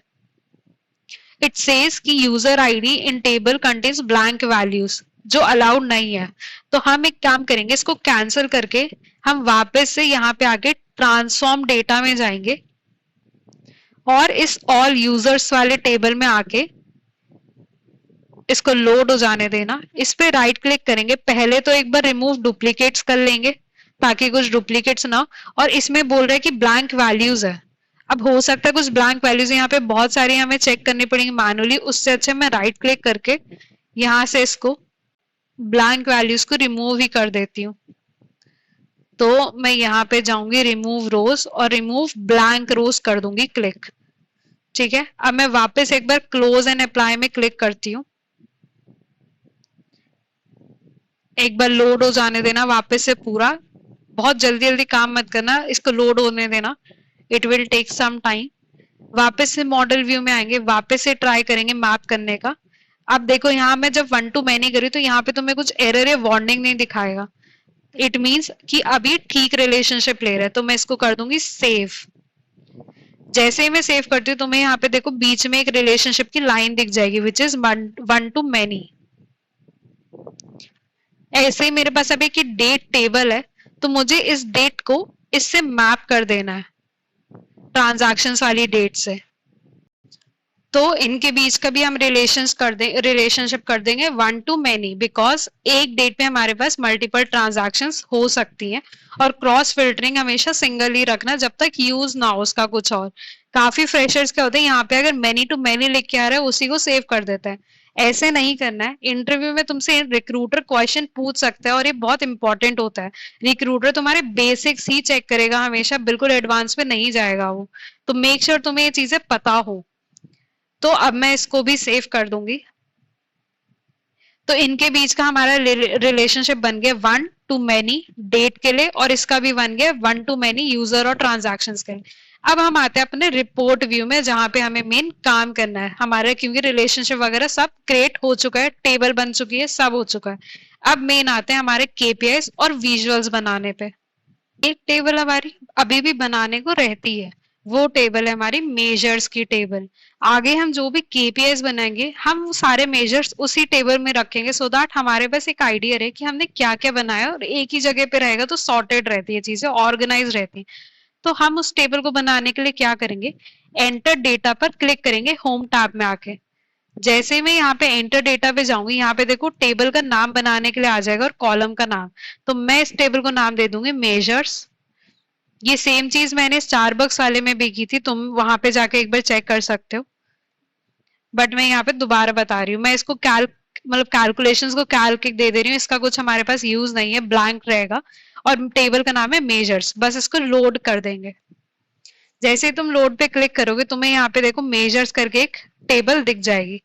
इट सेज कि यूजर आईडी इन टेबल कंटेन्स ब्लैंक वैल्यूज, जो अलाउड नहीं है। तो हम एक काम करेंगे, इसको कैंसिल करके हम वापस से यहाँ पे आके ट्रांसफॉर्म डेटा में जाएंगे और इस ऑल यूजर्स वाले टेबल में आके इसको लोड हो जाने देना। इस पे राइट क्लिक करेंगे, पहले तो एक बार रिमूव डुप्लीकेट्स कर लेंगे ताकि कुछ डुप्लीकेट्स ना, और इसमें बोल रहे हैं कि ब्लैंक वैल्यूज है। अब हो सकता है कुछ ब्लैंक वैल्यूज यहाँ पे बहुत सारी हमें चेक करनी पड़ेंगी मैनुअली, उससे अच्छा मैं राइट क्लिक करके यहाँ से इसको ब्लैंक वैल्यूज को रिमूव ही कर देती हूँ। तो मैं यहाँ पे जाऊंगी रिमूव रोज और रिमूव ब्लैंक रोज कर दूंगी क्लिक। ठीक है, अब मैं वापस एक बार क्लोज एंड अप्लाई में क्लिक करती हूँ। एक बार लोड हो जाने देना वापस से पूरा, बहुत जल्दी जल्दी काम मत करना, इसको लोड होने देना, it will take some time. वापस से मॉडल व्यू में आएंगे, वापस से ट्राई करेंगे मैप करने का। अब देखो यहाँ मैं जब 1 to many करी तो यहाँ पे तुम्हें कुछ एरर या वार्निंग नहीं दिखाएगा, इट मीन्स कि अभी ठीक रिलेशनशिप ले रहा है। तो मैं इसको कर दूंगी सेव। जैसे ही मैं सेव करती हूँ तुम्हें यहाँ पे देखो बीच में एक रिलेशनशिप की लाइन दिख जाएगी विच इज 1 to many। ऐसे ही मेरे पास अभी की डेट टेबल है, तो मुझे इस डेट को इससे मैप कर देना है ट्रांजैक्शंस वाली डेट से। तो इनके बीच का भी हम रिलेशनशिप कर देंगे 1 to many, बिकॉज एक डेट पे हमारे पास मल्टीपल ट्रांजैक्शंस हो सकती हैं। और क्रॉस फिल्टरिंग हमेशा सिंगल ही रखना जब तक यूज ना हो उसका कुछ और। काफी फ्रेशर्स क्या होते हैं, यहाँ पे अगर मैनी टू मैनी लिख के आ रहा है उसी को सेव कर देते हैं। ऐसे नहीं करना है। इंटरव्यू में तुमसे रिक्रूटर क्वेश्चन पूछ सकता है और ये बहुत इंपॉर्टेंट होता है। रिक्रूटर तुम्हारे बेसिक्स ही चेक करेगा हमेशा, बिल्कुल एडवांस में नहीं जाएगा वो। तो मेक श्योर तुम्हें ये चीजें पता हो। तो अब मैं इसको भी सेव कर दूंगी। तो इनके बीच का हमारा रिलेशनशिप बन गया 1 to many डेट के लिए, और इसका भी बन गया 1 to many यूजर और ट्रांजैक्शंस के लिए। अब हम आते हैं अपने रिपोर्ट व्यू में, जहां पे हमें मेन काम करना है हमारे, क्योंकि रिलेशनशिप वगैरह सब क्रिएट हो चुका है, टेबल बन चुकी है, सब हो चुका है। अब मेन आते हैं हमारे केपीआईज और विजुअल्स बनाने पे। एक टेबल हमारी अभी भी बनाने को रहती है, वो टेबल है हमारी मेजर्स की टेबल। आगे हम जो भी केपीआईज बनाएंगे हम वो सारे मेजर्स उसी टेबल में रखेंगे, सो दैट हमारे पास एक आइडिया रहे कि हमने क्या क्या बनाया, और एक ही जगह पे रहेगा तो सॉर्टेड रहती है चीजें, ऑर्गेनाइज रहती है। तो हम उस टेबल को बनाने के लिए क्या करेंगे, एंटर डेटा पर क्लिक करेंगे होम टैब में आके। जैसे मैं यहाँ पे एंटर डेटा पे जाऊंगी, यहाँ पे देखो टेबल का नाम बनाने के लिए आ जाएगा और कॉलम का नाम। तो मैं इस टेबल को नाम दे दूंगी मेजर्स। ये सेम चीज मैंने स्टारबक्स वाले में भी की थी, तुम वहां पे जाके एक बार चेक कर सकते हो, बट मैं यहाँ पे दोबारा बता रही हूँ। मैं इसको मतलब कैलकुलेशंस को कैल्क दे दे रही हूँ, इसका कुछ हमारे पास यूज नहीं है, ब्लैंक रहेगा। और टेबल का नाम है मेजर्स, बस इसको लोड कर देंगे। जैसे ही तुम लोड पे क्लिक करोगे तुम्हें यहाँ पे देखो मेजर्स करके एक टेबल दिख जाएगी।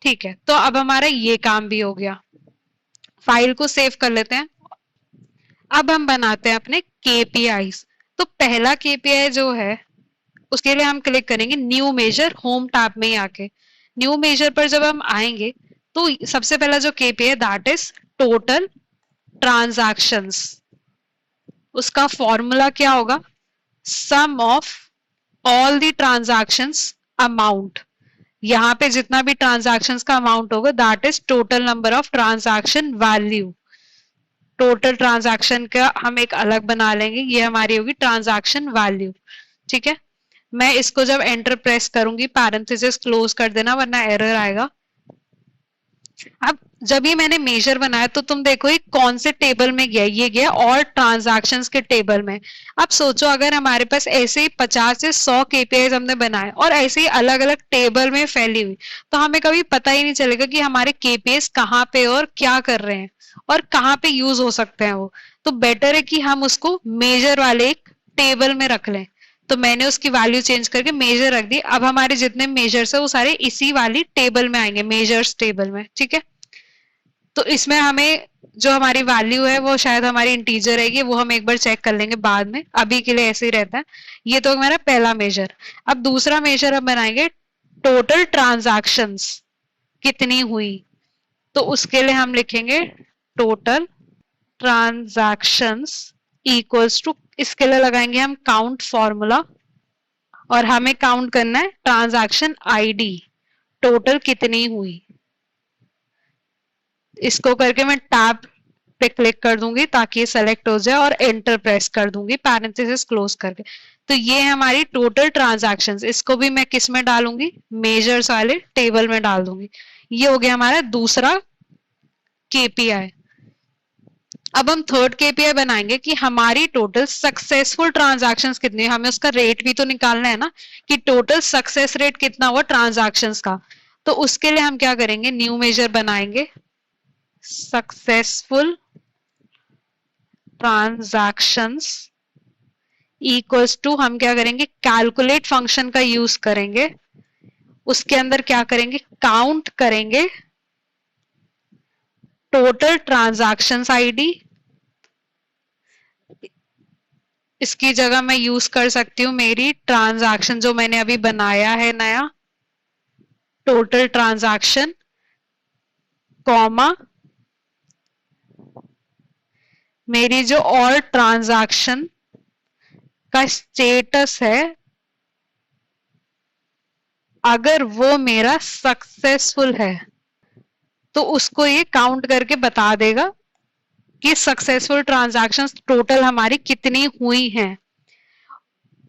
ठीक है, तो अब हमारा ये काम भी हो गया। फाइल को सेव कर लेते हैं। अब हम बनाते हैं अपने केपीआईज। तो पहला केपीआई जो है उसके लिए हम क्लिक करेंगे न्यू मेजर होम टैब में ही आके। न्यू मेजर पर जब हम आएंगे तो सबसे पहला जो KPI that is total transactions. उसका फॉर्मूला क्या होगा, sum of all the transactions amount. यहाँ पे जितना भी ट्रांजैक्शंस का अमाउंट होगा that is total number of transaction value. Total transaction का हम एक अलग बना लेंगे, ये हमारी होगी ट्रांजैक्शन वैल्यू। ठीक है, मैं इसको जब एंटर प्रेस करूंगी पैरेंथेसिस क्लोज कर देना वरना एरर आएगा। अब जब ये मैंने मेजर बनाया तो तुम देखो ये कौन से टेबल में गया, ये गया और ट्रांजैक्शंस के टेबल में। अब सोचो अगर हमारे पास ऐसे ही 50 से 100 केपीआईज हमने बनाए और ऐसे ही अलग अलग टेबल में फैली हुई, तो हमें कभी पता ही नहीं चलेगा कि हमारे केपीआईज कहाँ पे और क्या कर रहे हैं और कहाँ पे यूज हो सकते हैं वो। तो बेटर है कि हम उसको मेजर वाले एक टेबल में रख लें। तो मैंने उसकी वैल्यू चेंज करके मेजर रख दी। अब हमारे जितने मेजर्स है वो सारे इसी वाली टेबल में आएंगे, मेजर्स टेबल में। ठीक है, तो इसमें हमें जो हमारी वैल्यू है वो शायद हमारी इंटीजर रहेगी, वो हम एक बार चेक कर लेंगे बाद में, अभी के लिए ऐसे ही रहता है। ये तो हमारा पहला मेजर। अब दूसरा मेजर हम बनाएंगे टोटल ट्रांजैक्शंस कितनी हुई। तो उसके लिए हम लिखेंगे टोटल ट्रांजैक्शंस इक्वल्स टू, इसके लिए लगाएंगे हम काउंट फॉर्मूला और हमें काउंट करना है ट्रांजैक्शन आईडी, टोटल कितनी हुई। इसको करके मैं टैब पे क्लिक कर दूंगी ताकि ये सेलेक्ट हो जाए और एंटर प्रेस कर दूंगी पैरेंथेसिस क्लोज करके। तो ये हमारी टोटल ट्रांजैक्शंस, इसको भी मैं किस में डालूंगी, मेजर्स वाले टेबल में डाल दूंगी। ये हो गया हमारा दूसरा केपीआई। अब हम थर्ड केपीआई बनाएंगे कि हमारी टोटल सक्सेसफुल ट्रांजैक्शंस कितनी है। हमें उसका रेट भी तो निकालना है ना कि टोटल सक्सेस रेट कितना हुआ ट्रांजैक्शंस का। तो उसके लिए हम क्या करेंगे, न्यू मेजर बनाएंगे सक्सेसफुल ट्रांजैक्शंस इक्वल्स टू, हम क्या करेंगे कैलकुलेट फंक्शन का यूज करेंगे। उसके अंदर क्या करेंगे, काउंट करेंगे टोटल ट्रांजैक्शंस आईडी। इसकी जगह मैं यूज कर सकती हूँ मेरी ट्रांजैक्शन जो मैंने अभी बनाया है नया, टोटल ट्रांजैक्शन कॉमा मेरी जो और ट्रांजैक्शन का स्टेटस है, अगर वो मेरा सक्सेसफुल है तो उसको ये काउंट करके बता देगा कि सक्सेसफुल ट्रांजैक्शंस टोटल हमारी कितनी हुई हैं।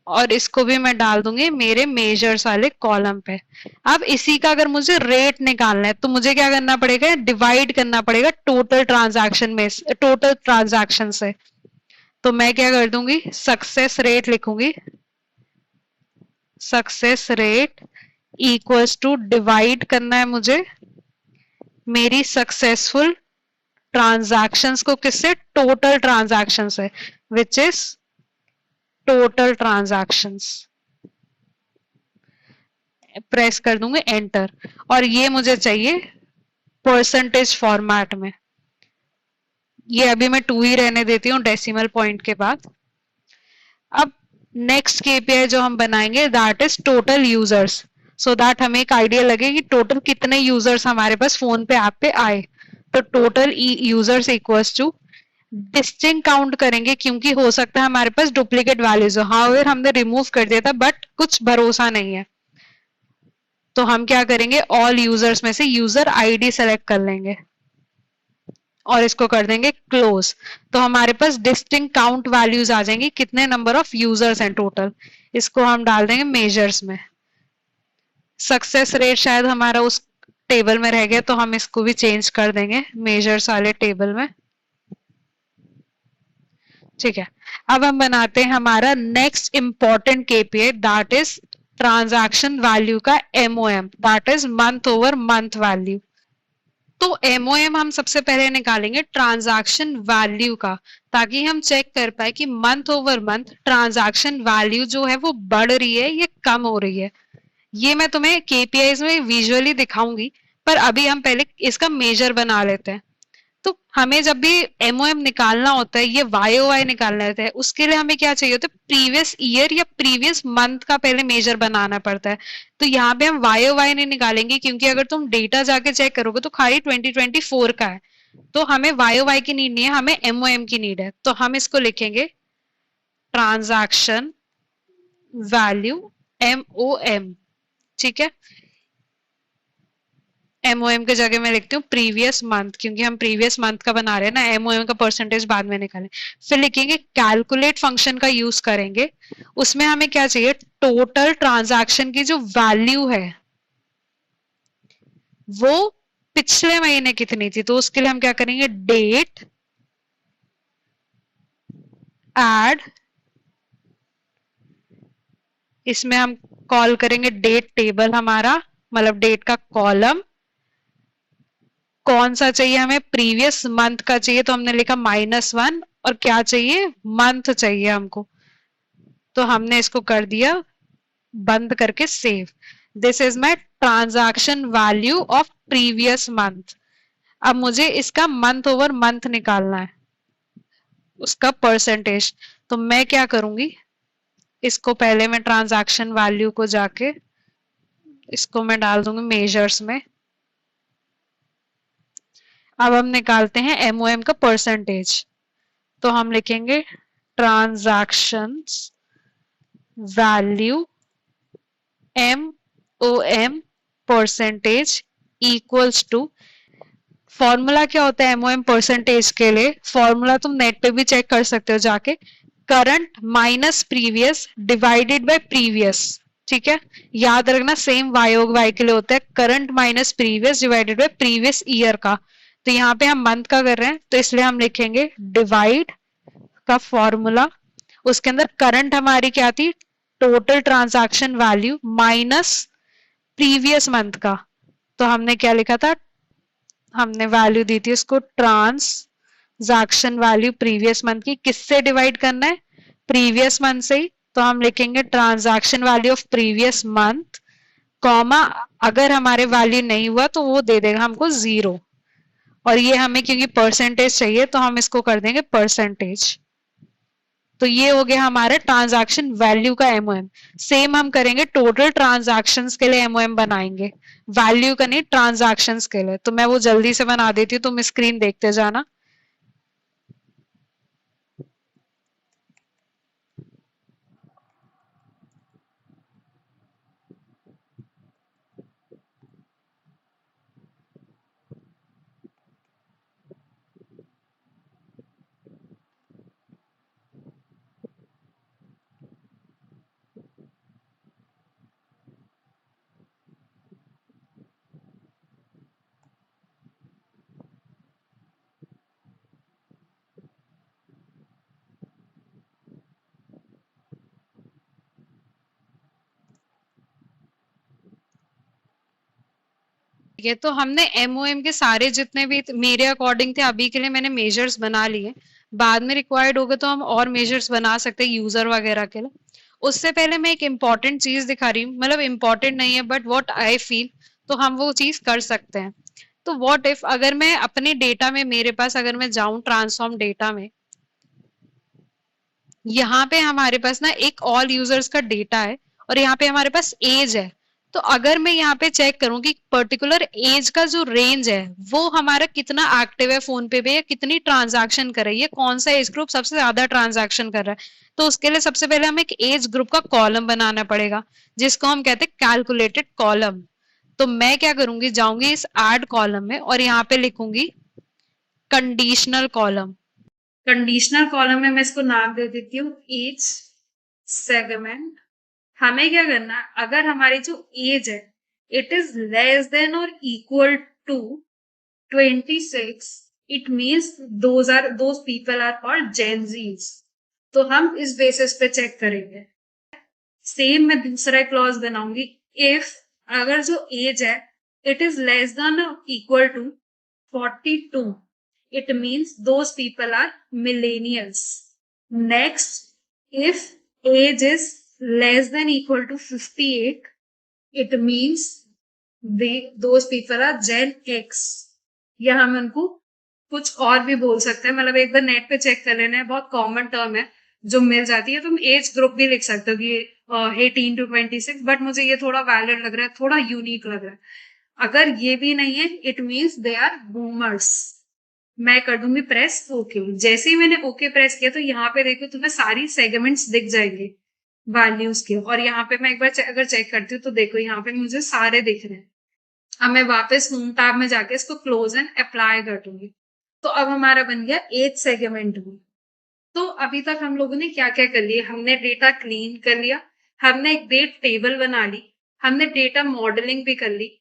और इसको भी मैं डाल दूंगी मेरे मेजर्स वाले कॉलम पे। अब इसी का अगर मुझे रेट निकालना है तो मुझे क्या करना पड़ेगा, डिवाइड करना पड़ेगा टोटल ट्रांजैक्शन में, टोटल ट्रांजैक्शन से। तो मैं क्या कर दूंगी, सक्सेस रेट लिखूंगी, success rate equals to divide करना है मुझे मेरी सक्सेसफुल ट्रांजैक्शंस को किससे, टोटल ट्रांजैक्शन से, which is total transactions. Press कर दूंगी एंटर और ये मुझे चाहिए परसेंटेज फॉर्मेट में। ये अभी मैं 2 ही रहने देती हूँ डेसिमल पॉइंट के बाद। अब नेक्स्ट केपीआई जो हम बनाएंगे that is total users, so that हमें एक आइडिया लगे कि टोटल कितने यूजर्स हमारे पास फोन पे ऐप पे आए। तो total users equals to, distinct count करेंगे क्योंकि हो सकता है हमारे पास डुप्लीकेट वैल्यूज हो। हाउएवर हमने रिमूव कर दिया था बट कुछ भरोसा नहीं है, तो हम क्या करेंगे ऑल यूजर्स में से यूजर आईडी सेलेक्ट कर लेंगे और इसको कर देंगे क्लोज। तो हमारे पास डिस्टिंक्ट काउंट वैल्यूज आ जाएंगी, कितने नंबर ऑफ यूजर्स हैं टोटल। इसको हम डाल देंगे मेजर्स में। सक्सेस रेट शायद हमारा उस टेबल में रह गया, तो हम इसको भी चेंज कर देंगे मेजर्स वाले टेबल में। ठीक है, अब हम बनाते हैं हमारा next important KPI, that is transaction value का MOM, that is month over month value. तो एमओएम हम सबसे पहले निकालेंगे ट्रांजैक्शन वैल्यू का, ताकि हम चेक कर पाए कि month over month transaction value जो है वो बढ़ रही है या कम हो रही है। ये मैं तुम्हें केपीआईज में विजुअली दिखाऊंगी, पर अभी हम पहले इसका मेजर बना लेते हैं। तो हमें जब भी एमओएम निकालना होता है, ये वाईओवाई निकालना होता है, उसके लिए हमें क्या चाहिए होता है, प्रीवियस ईयर या प्रीवियस मंथ का पहले मेजर बनाना पड़ता है। तो यहाँ पे हम वाईओवाई नहीं निकालेंगे, क्योंकि अगर तुम डेटा जाके चेक करोगे तो खाली 2024 का है। तो हमें वाईओवाई की नीड नहीं है, हमें एमओएम की नीड है। तो हम इसको लिखेंगे ट्रांजैक्शन वैल्यू एमओएम। ठीक है, एमओएम के जगह मैं लिखती हूँ प्रीवियस मंथ, क्योंकि हम प्रीवियस मंथ का बना रहे हैं ना, एमओएम का परसेंटेज बाद में निकालें। फिर लिखेंगे कैलकुलेट फंक्शन का यूज करेंगे। उसमें हमें क्या चाहिए, टोटल ट्रांजैक्शन की जो वैल्यू है वो पिछले महीने कितनी थी। तो उसके लिए हम क्या करेंगे, डेट एड, इसमें हम कॉल करेंगे डेट टेबल हमारा, मतलब डेट का कॉलम। कौन सा चाहिए हमें, प्रीवियस मंथ का चाहिए, तो हमने लिखा -1। और क्या चाहिए, मंथ चाहिए हमको, तो हमने इसको कर दिया बंद करके save. This is my transaction value of previous month. अब मुझे इसका मंथ ओवर मंथ निकालना है, उसका परसेंटेज। तो मैं क्या करूंगी, इसको पहले मैं ट्रांजैक्शन वैल्यू को जाके इसको मैं डाल दूंगी मेजर्स में। अब हम निकालते हैं एमओएम का परसेंटेज। तो हम लिखेंगे transactions value MOM percentage equals to, formula क्या होता है एमओएम परसेंटेज के लिए, फॉर्मूला तुम नेट पे भी चेक कर सकते हो जाके, current minus previous divided by previous. ठीक है, याद रखना सेम वायोग वाई के लिए होता है, current minus previous divided by previous year का। तो यहाँ पे हम मंथ का कर रहे हैं, तो इसलिए हम लिखेंगे डिवाइड का फॉर्मूला, उसके अंदर करंट हमारी क्या थी, total transaction value minus previous month का। तो हमने क्या लिखा था, हमने वैल्यू दी थी उसको ट्रांजैक्शन वैल्यू प्रीवियस मंथ की, किससे डिवाइड करना है, प्रीवियस मंथ से ही। तो हम लिखेंगे transaction value of previous month, comma अगर हमारे वैल्यू नहीं हुआ तो वो दे देगा हमको 0। और ये हमें क्योंकि परसेंटेज चाहिए तो हम इसको कर देंगे परसेंटेज। तो ये हो गया हमारा ट्रांजैक्शन वैल्यू का एमओएम। सेम हम करेंगे टोटल ट्रांजैक्शंस के लिए एमओएम बनाएंगे, वैल्यू का नहीं, ट्रांजैक्शंस के लिए। तो मैं वो जल्दी से बना देती हूँ, तुम स्क्रीन देखते जाना। ठीक है, तो हमने एमओएम के सारे जितने भी मेरे अकॉर्डिंग थे अभी के लिए मैंने मेजर्स बना लिए। बाद में रिक्वायर्ड होगा तो हम और मेजर्स बना सकते हैं यूजर वगैरह के लिए। उससे पहले मैं एक इम्पॉर्टेंट चीज दिखा रही हूँ, मतलब इम्पॉर्टेंट नहीं है बट व्हाट आई फील, तो हम वो चीज कर सकते हैं। तो व्हाट इफ अगर मैं अपने डेटा में, मेरे पास अगर मैं जाऊं ट्रांसफॉर्म डेटा में, यहाँ पे हमारे पास ना एक ऑल यूजर्स का डेटा है और यहाँ पे हमारे पास एज है। तो अगर मैं यहाँ पे चेक करूं कि पर्टिकुलर एज का जो रेंज है वो हमारा कितना एक्टिव है फोन पे या कितनी ट्रांजैक्शन कर रही है, कौन सा एज ग्रुप सबसे ज्यादा ट्रांजैक्शन कर रहा है, तो उसके लिए सबसे पहले हमें एक एज ग्रुप का कॉलम बनाना पड़ेगा, जिसको हम कहते हैं कैलकुलेटेड कॉलम। तो मैं क्या करूंगी, जाऊंगी इस ऐड कॉलम में और यहाँ पे लिखूंगी कंडीशनल कॉलम। कंडीशनल कॉलम में मैं इसको नाम दे देती हूँ एज सेगमेंट। हमें क्या करना है, अगर हमारी जो एज है इट इज लेस देन और equal to 26, it means those people are called Gen Zs. तो हम इस बेसिस पे चेक करेंगे। सेम मैं दूसरा क्लॉज बनाऊंगी, इफ अगर जो एज है it is less than equal to 42, it means those people are millennials. Next, if age is less than equal to 58, it means those people are Gen X. या हम उनको कुछ और भी बोल सकते हैं, मतलब एक बार नेट पे चेक कर लेना है, बहुत कॉमन टर्म है जो मिल जाती है। तुम एज ग्रुप भी लिख सकते हो कि 18 to 26, बट मुझे ये थोड़ा वैलिड लग रहा है, थोड़ा यूनिक लग रहा है। अगर ये भी नहीं है, it means they are boomers. मैं कर दूंगी प्रेस ओके। जैसे ही मैंने ओके प्रेस किया तो यहाँ पे देखो तुम्हें सारी सेगमेंट्स दिख जाएंगे वैल्यूज के। और यहाँ पे मैं एक बार अगर चेक करती हूँ तो देखो यहाँ पे मुझे सारे दिख रहे हैं। अब मैं वापस होम टैब में जाके इसको क्लोज एंड अप्लाई कर दूंगी। तो अब हमारा बन गया एज सेगमेंट में। तो अभी तक हम लोगों ने क्या क्या कर लिया, हमने डेटा क्लीन कर लिया, हमने एक डेट टेबल बना ली, हमने डेटा मॉडलिंग भी कर ली।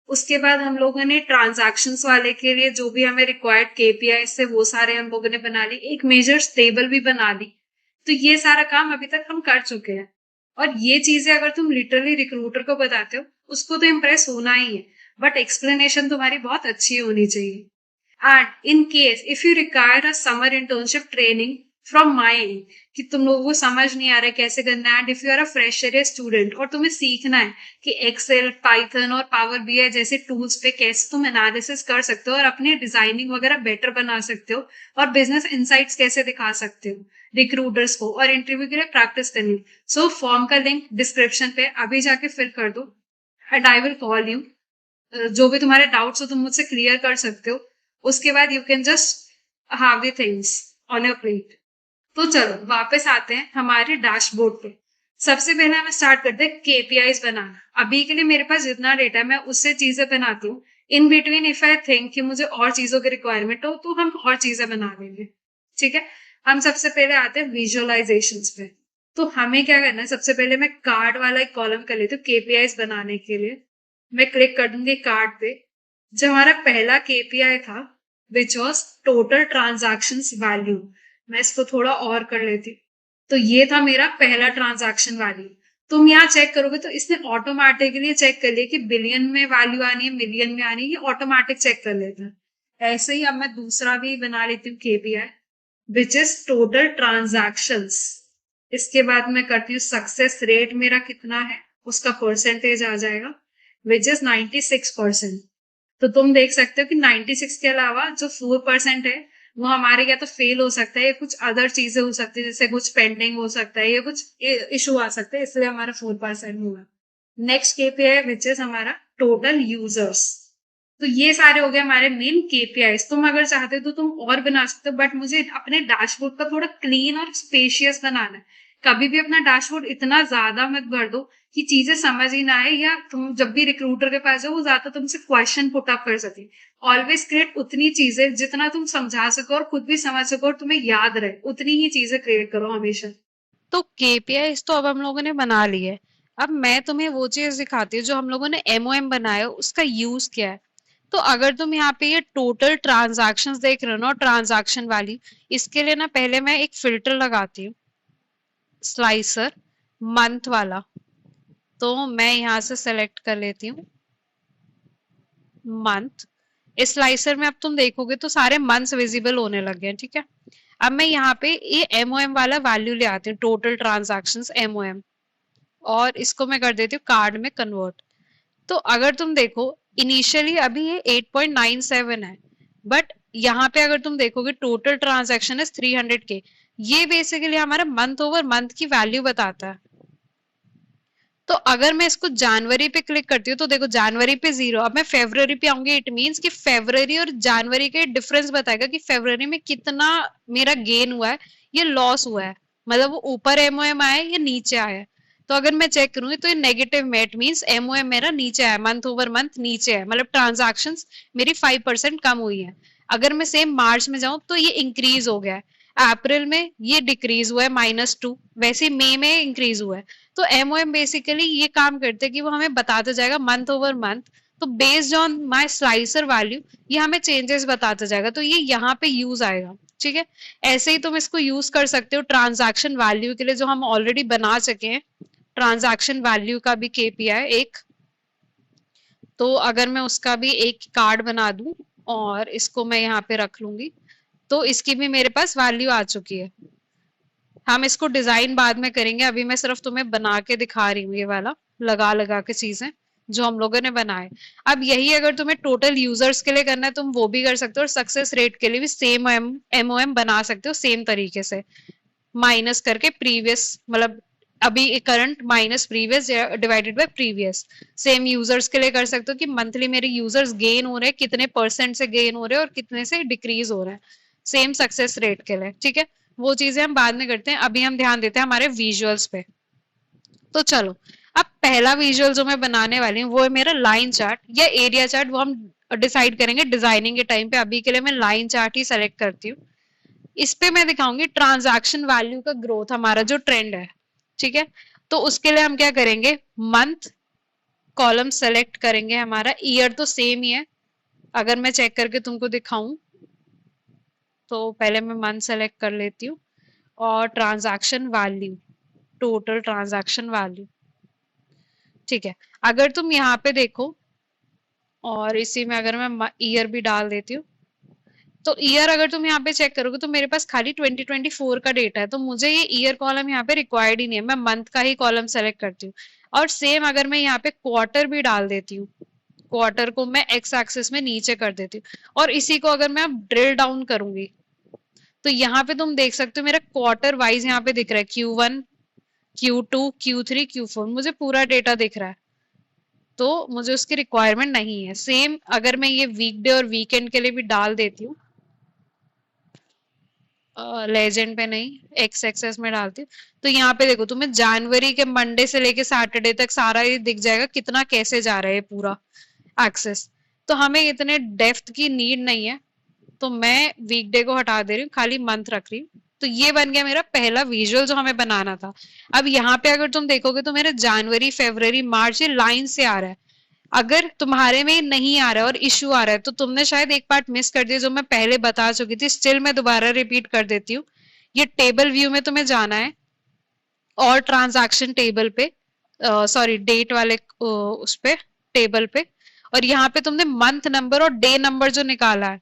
उसके बाद हम लोगों ने ट्रांजैक्शंस वाले के लिए जो भी हमें रिक्वायर्ड केपीआई से वो सारे हम लोगों ने बना ली, एक मेजर्स टेबल भी बना ली। तो ये सारा काम अभी तक हम कर चुके हैं। और ये चीजें अगर तुम लिटरली रिक्रूटर को बताते हो उसको तो इम्प्रेस होना ही है, बट एक्सप्लेनेशन तुम्हारी बहुत अच्छी होनी चाहिए। And in case if you require a summer internship training from my and, कि तुम लोगों को समझ नहीं आ रहा है कैसे करना है, and if you are a fresher या स्टूडेंट और तुम्हें सीखना है कि एक्सेल, पाइथन और पावर बीआई जैसे टूल्स पे कैसे तुम एनालिसिस कर सकते हो और अपनी डिजाइनिंग वगैरह बेटर बना सकते हो और बिजनेस इंसाइट्स कैसे दिखा सकते हो रिक्रूटर्स को, और इंटरव्यू के लिए प्रैक्टिस करनी, सो फॉर्म का लिंक डिस्क्रिप्शन पे अभी जाके फिल कर दो and I will call you. जो भी तुम्हारे डाउट्स हो तुम मुझसे क्लियर कर सकते हो। उसके बाद you can just have the things on your plate. तो चलो वापस आते हैं हमारे डैशबोर्ड पे। सबसे पहले हमें स्टार्ट करते हैं केपीआईज बनाना। अभी के लिए मेरे पास जितना डेटा है मैं उससे चीजें बनाती हूँ। In between if I think कि मुझे और चीजों की रिक्वायरमेंट हो तो हम और चीजें बना लेंगे। ठीक है, हम सबसे पहले आते हैं विजुअलाइजेशन पे। तो हमें क्या करना है, सबसे पहले मैं कार्ड वाला एक कॉलम कर लेती हूँ केपीआईज बनाने के लिए। मैं क्लिक कर दूंगी कार्ड पे। जो हमारा पहला केपीआई था which was total transaction value, मैं इसको थोड़ा और कर लेती। तो ये था मेरा पहला ट्रांजैक्शन वैल्यू। तुम यहाँ चेक करोगे तो इसने ऑटोमेटिकली चेक कर लिया कि बिलियन में वैल्यू आनी है, मिलियन में आनी है, ये ऑटोमेटिक चेक कर लेता है। ऐसे ही अब मैं दूसरा भी बना लेती हूँ KPI which is total transactions. इसके बाद मैं करती हूँ सक्सेस रेट मेरा कितना है, उसका परसेंटेज आ जाएगा विच इज 96%। तो तुम देख सकते हो कि 96 के अलावा जो 4% है वो हमारे या तो फेल हो सकता है या कुछ अदर चीजें हो सकती है, जैसे कुछ पेंडिंग हो सकता है या कुछ इशू आ सकता है, इसलिए हमारा 4% हुआ। नेक्स्ट केपीआई विच इज हमारा टोटल यूजर्स। तो ये सारे हो गए हमारे मेन केपीआईज। तुम अगर चाहते हो तो तुम और बना सकते हो, बट मुझे अपने डैशबोर्ड का थोड़ा क्लीन और स्पेशियस बनाना है। कभी भी अपना डैशबोर्ड इतना ज्यादा मत भर दो कि चीजें समझ ही ना आए, या तुम जब भी रिक्रूटर के पास जाओ वो ज्यादा तुमसे क्वेश्चन पुट अप कर सके। ऑलवेज क्रिएट उतनी चीजें जितना तुम समझा सको और खुद भी समझ सको और तुम्हें याद रहे, उतनी ही चीजें क्रिएट करो हमेशा। तो केपीआईज तो अब हम लोगों ने बना ली है। अब मैं तुम्हें वो चीज दिखाती हूँ जो हम लोगों ने एमओएम बनाया उसका यूज क्या है। तो अगर तुम यहाँ पे ये टोटल ट्रांजैक्शंस देख रहे हो ना, ट्रांजैक्शन वाली, इसके लिए ना पहले मैं एक फिल्टर लगाती हूँ, स्लाइसर मंथ वाला। तो मैं यहाँ से सेलेक्ट कर लेती हूँ मंथ। इस स्लाइसर में अब तुम देखोगे तो सारे मंथ्स विजिबल होने लग गए, ठीक है। अब मैं यहाँ पे ये एमओएम वाला वैल्यू ले आती हूँ, टोटल ट्रांजैक्शंस एमओएम, और इसको मैं कर देती हूँ कार्ड में कन्वर्ट। तो अगर तुम देखो इनिशियली अभी ये 8.97 है, बट यहाँ पे अगर तुम देखोगे टोटल ट्रांजैक्शन है 300 के। ये बेसिकली हमारा मंथ ओवर मंथ की वैल्यू बताता है। तो अगर मैं इसको जनवरी पे क्लिक करती हूँ तो देखो जनवरी पे 0। अब मैं फेब्रुवरी पे आऊंगी, इट मीन्स कि फेब्रुवरी और जनवरी के डिफरेंस बताएगा कि फेब्रुवरी में कितना मेरा गेन हुआ है या लॉस हुआ है, मतलब वो ऊपर एमओएम आया या नीचे आया। तो अगर मैं चेक करूंगी तो ये नेगेटिव में, इट मीन्स एमओएम मेरा नीचे आया, मंथ ओवर मंथ नीचे है, मतलब ट्रांजैक्शंस मेरी 5% कम हुई है। अगर मैं सेम मार्च में जाऊं तो ये इंक्रीज हो गया है, अप्रैल में ये डिक्रीज हुआ है -2, वैसे मई में इंक्रीज हुआ है। तो एमओएम बेसिकली ये काम करते हैं कि वो हमें बताता जाएगा मंथ ओवर मंथ, तो based on my slicer value ये हमें चेंजेस बताता जाएगा, तो ये यहाँ पे यूज आएगा। ठीक है, ऐसे ही तुम इसको यूज कर सकते हो ट्रांजैक्शन वैल्यू के लिए, जो हम ऑलरेडी बना चुके हैं। ट्रांजैक्शन वैल्यू का भी केपीआई एक, तो अगर मैं उसका भी एक कार्ड बना दूं और इसको मैं यहाँ पे रख लूंगी, तो इसकी भी मेरे पास वैल्यू आ चुकी है। हम इसको डिजाइन बाद में करेंगे, अभी मैं सिर्फ तुम्हें बना के दिखा रही हूँ ये वाला, लगा लगा के चीजें जो हम लोगों ने बनाए। अब यही अगर तुम्हें टोटल यूजर्स के लिए करना है तुम वो भी कर सकते हो, और सक्सेस रेट के लिए भी सेम एमओएम बना सकते हो सेम तरीके से, माइनस करके प्रीवियस, मतलब अभी current minus previous divided by previous. Same users के लिए कर सकते हो कि मंथली मेरे यूजर्स गेन हो रहे हैं, कितने परसेंट से गेन हो रहे हैं और कितने से डिक्रीज हो रहे हैं, सेम सक्सेस रेट के लिए। ठीक है, वो चीजें हम बाद में करते हैं, अभी हम ध्यान देते हैं हमारे विजुअल्स पे। तो चलो, अब पहला विजुअल जो मैं बनाने वाली हूँ वो है मेरा लाइन चार्ट या एरिया चार्ट, वो हम डिसाइड करेंगे डिजाइनिंग के टाइम पे। अभी के लिए मैं लाइन चार्ट ही सेलेक्ट करती हूँ। इस पे मैं दिखाऊंगी ट्रांजैक्शन वैल्यू का ग्रोथ, हमारा जो ट्रेंड है। ठीक है, तो उसके लिए हम क्या करेंगे, मंथ कॉलम सेलेक्ट करेंगे, हमारा ईयर तो सेम ही है। अगर मैं चेक करके तुमको दिखाऊं तो पहले मैं मंथ सेलेक्ट कर लेती हूँ, और transaction value, total transaction value. ठीक है, अगर तुम यहाँ पे देखो, और इसी में अगर मैं ईयर भी डाल देती हूँ, तो ईयर अगर तुम यहाँ पे चेक करोगे तो मेरे पास खाली 2024 का डेटा है, तो मुझे ये ईयर कॉलम यहाँ पे रिक्वायर्ड ही नहीं है, मैं मंथ का ही कॉलम सेलेक्ट करती हूँ। और सेम अगर मैं यहाँ पे क्वार्टर भी डाल देती हूँ, क्वार्टर को मैं एक्स एक्सिस में नीचे कर देती हूँ, और इसी को अगर मैं अब ड्रिल डाउन करूंगी तो यहाँ पे तुम देख सकते हो मेरा क्वार्टर वाइज यहाँ पे दिख रहा है, Q1, Q2, Q3, Q4, मुझे पूरा डेटा दिख रहा है, तो मुझे उसकी रिक्वायरमेंट नहीं है। सेम अगर मैं ये वीकडे और वीकेंड के लिए भी डाल देती हूँ, लेजेंड पे नहीं, एक्स एक्सेस में डालती हूँ, तो यहाँ पे देखो तुम्हें जनवरी के मंडे से लेके सैटरडे तक सारा ये दिख जाएगा, कितना कैसे जा रहा है पूरा एक्सेस। तो हमें इतने डेप्थ की नीड नहीं है, तो मैं वीकडे को हटा दे रही हूँ, खाली मंथ रख रही हूँ। तो ये बन गया मेरा पहला विजुअल जो हमें बनाना था। अब यहाँ पे अगर तुम देखोगे तो मेरा जनवरी फरवरी मार्च ये लाइन से आ रहा है। अगर तुम्हारे में नहीं आ रहा है और इश्यू आ रहा है तो तुमने शायद एक पार्ट मिस कर दिया जो मैं पहले बता चुकी थी, स्टिल मैं दोबारा रिपीट कर देती हूँ। ये टेबल व्यू में तुम्हें जाना है, और ट्रांजैक्शन टेबल पे, सॉरी डेट वाले उस पे, टेबल पे, और यहाँ पे तुमने मंथ नंबर और डे नंबर जो निकाला है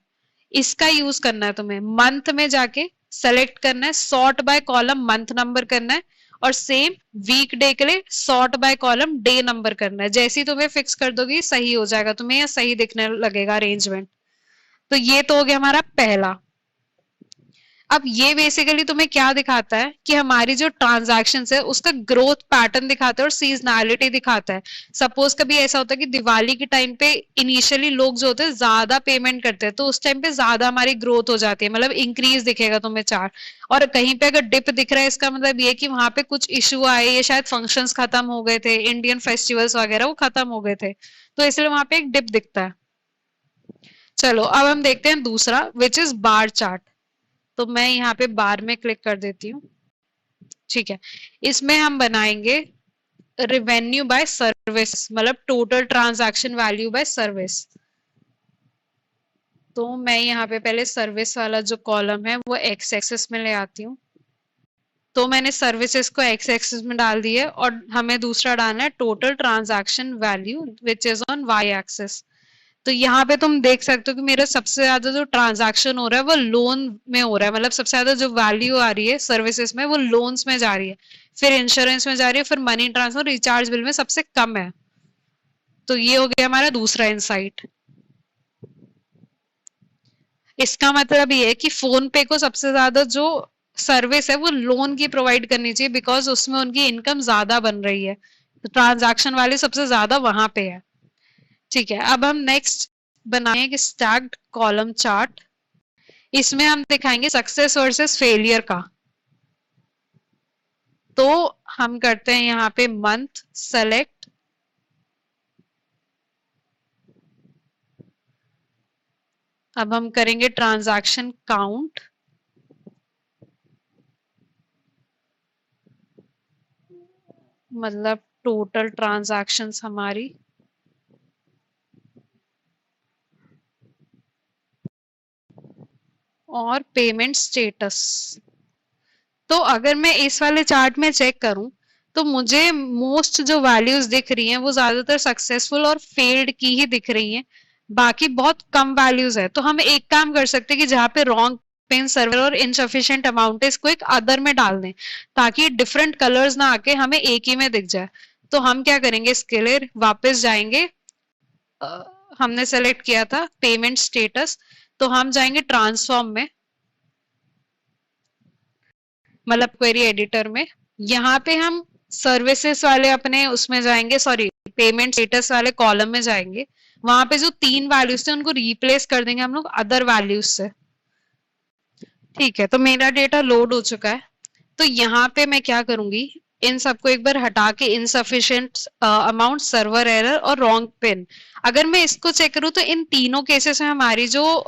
इसका यूज करना है तुम्हें। मंथ में जाके सेलेक्ट करना है, sort by column month number करना है, और सेम वीक डे के लिए sort by column day number करना है। जैसे ही तुम्हें फिक्स कर दोगे सही हो जाएगा, तुम्हें यह सही दिखने लगेगा अरेंजमेंट। तो ये तो हो गया हमारा पहला। अब ये बेसिकली तुम्हें क्या दिखाता है कि हमारी जो ट्रांजैक्शन है उसका ग्रोथ पैटर्न दिखाता है और सीजनैलिटी दिखाता है। सपोज कभी ऐसा होता है कि दिवाली के टाइम पे इनिशियली लोग जो होते हैं ज्यादा पेमेंट करते हैं, तो उस टाइम पे ज्यादा हमारी ग्रोथ हो जाती है, मतलब इंक्रीज दिखेगा तुम्हें चार्ट। और कहीं पे अगर डिप दिख रहा है इसका मतलब ये कि वहां पे कुछ इशू आए, ये शायद फंक्शंस खत्म हो गए थे, इंडियन फेस्टिवल्स वगैरह वो खत्म हो गए थे, तो इसलिए वहां पे एक डिप दिखता है। चलो अब हम देखते हैं दूसरा, विच इज बार चार्ट। तो मैं यहाँ पे बार में क्लिक कर देती हूँ। ठीक है, इसमें हम बनाएंगे रिवेन्यू बाय सर्विस, मतलब total transaction value by service. तो मैं यहाँ पे पहले सर्विस वाला जो कॉलम है वो एक्स एक्सिस में ले आती हूँ, तो मैंने सर्विसेज को एक्स एक्सिस में डाल दिया, और हमें दूसरा डालना है total transaction value which is on Y axis. तो यहाँ पे तुम देख सकते हो कि मेरा सबसे ज्यादा जो ट्रांजैक्शन हो रहा है वो लोन में हो रहा है, मतलब सबसे ज्यादा जो वैल्यू आ रही है सर्विसेज में वो लोन्स में जा रही है, फिर इंश्योरेंस में जा रही है, फिर मनी ट्रांसफर, रिचार्ज बिल में सबसे कम है। तो ये हो गया हमारा दूसरा इंसाइट। इसका मतलब ये है कि फोन पे को सबसे ज्यादा जो सर्विस है वो लोन की प्रोवाइड करनी चाहिए, बिकॉज उसमें उनकी इनकम ज्यादा बन रही है, तो ट्रांजैक्शन वाले सबसे ज्यादा वहां पे है। ठीक है, अब हम नेक्स्ट बनाएंगे स्टैक्ड कॉलम चार्ट। इसमें हम दिखाएंगे सक्सेस वर्सेस फेलियर का। तो हम करते हैं यहाँ पे मंथ सेलेक्ट, अब हम करेंगे ट्रांजैक्शन काउंट, मतलब टोटल ट्रांजैक्शंस हमारी। और पेमेंट स्टेटस। तो अगर मैं इस वाले चार्ट में चेक करूं तो मुझे मोस्ट जो वैल्यूज दिख रही हैं वो ज्यादातर सक्सेसफुल और फेल्ड की ही दिख रही हैं। बाकी बहुत कम वैल्यूज है। तो हम एक काम कर सकते हैं कि जहाँ पे रॉन्ग पेन सर्वर और इनसफिशिएंट अमाउंट है इसको एक अदर में डाल दें, ताकि डिफरेंट कलर्स ना आके हमें एक ही में दिख जाए। तो हम क्या करेंगे, इसके लिए वापस जाएंगे। अ, हमने सेलेक्ट किया था पेमेंट स्टेटस, तो हम जाएंगे ट्रांसफॉर्म में, मतलब क्वेरी एडिटर में। यहाँ पे हम सर्विसेज वाले अपने उसमें जाएंगे, सॉरी पेमेंट स्टेटस वाले कॉलम में जाएंगे। वहां पे जो 3 वैल्यूज थे उनको रिप्लेस कर देंगे हम लोग अदर वैल्यूज से। ठीक है, तो मेरा डेटा लोड हो चुका है। तो यहाँ पे मैं क्या करूंगी, इन सबको एक बार हटा के इनसफिशिएंट अमाउंट, सर्वर एरर और रॉन्ग पिन, अगर मैं इसको चेक करूँ तो इन तीनों केसेस में हमारी जो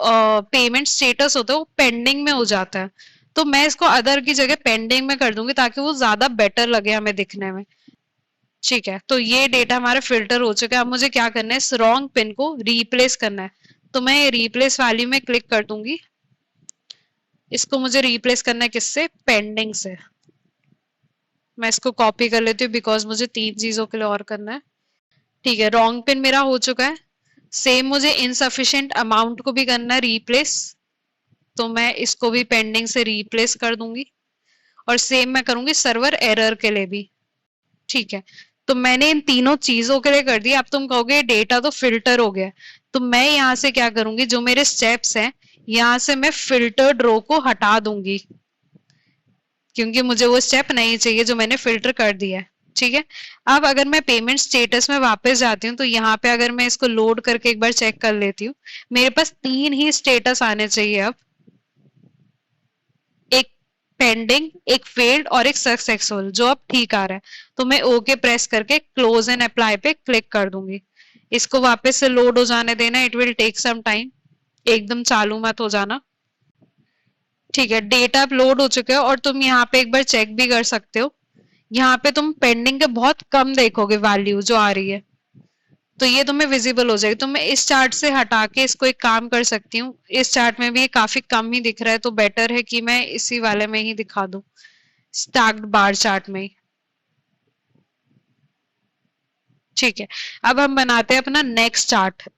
पेमेंट स्टेटस होता है वो पेंडिंग में हो जाता है। तो मैं इसको अदर की जगह पेंडिंग में कर दूंगी ताकि वो ज्यादा बेटर लगे हमें दिखने में। ठीक है, तो ये डेटा हमारा फिल्टर हो चुका है। अब मुझे क्या करना है, इस रॉन्ग पिन को रिप्लेस करना है। तो मैं रिप्लेस वैल्यू में क्लिक कर दूंगी। इसको मुझे रिप्लेस करना है किससे, पेंडिंग से। मैं इसको कॉपी कर लेती हूँ बिकॉज मुझे 3 चीजों के लिए और करना है। ठीक है, रॉन्ग पिन मेरा हो चुका है। सेम मुझे इनसफिशिएंट अमाउंट को भी करना है रिप्लेस। तो मैं इसको भी पेंडिंग से रिप्लेस कर दूंगी। और सेम मैं करूंगी सर्वर एरर के लिए भी। ठीक है, तो मैंने इन तीनों चीजों के लिए कर दिया। अब तुम कहोगे डेटा तो फिल्टर हो गया। तो मैं यहाँ से क्या करूंगी, जो मेरे स्टेप्स हैं यहाँ से मैं फिल्टर्ड रो को हटा दूंगी, क्योंकि मुझे वो स्टेप नहीं चाहिए जो मैंने फिल्टर कर दिया है। ठीक है, अब अगर मैं पेमेंट स्टेटस में वापस जाती हूँ तो यहाँ पे अगर मैं इसको लोड करके एक बार चेक कर लेती हूँ, मेरे पास 3 ही स्टेटस आने चाहिए अब। एक पेंडिंग, एक फेल्ड और एक सक्सेसफुल, जो अब ठीक आ रहा है। तो मैं ओके प्रेस करके क्लोज एंड अप्लाई पे क्लिक कर दूंगी। इसको वापस से लोड हो जाने देना, it will take some time, एकदम चालू मत हो जाना। ठीक है, डेटा अपलोड हो चुका है और तुम यहाँ पे एक बार चेक भी कर सकते हो। यहाँ पे तुम पेंडिंग के बहुत कम देखोगे वैल्यू जो आ रही है। तो ये तुम्हें विजिबल हो जाएगी। तो मैं इस चार्ट से हटा के इसको एक काम कर सकती हूँ, इस चार्ट में भी ये काफी कम ही दिख रहा है तो बेटर है कि मैं इसी वाले में ही दिखा दूं, स्टैक्ड बार चार्ट में ही। ठीक है, अब हम बनाते हैं अपना next chart,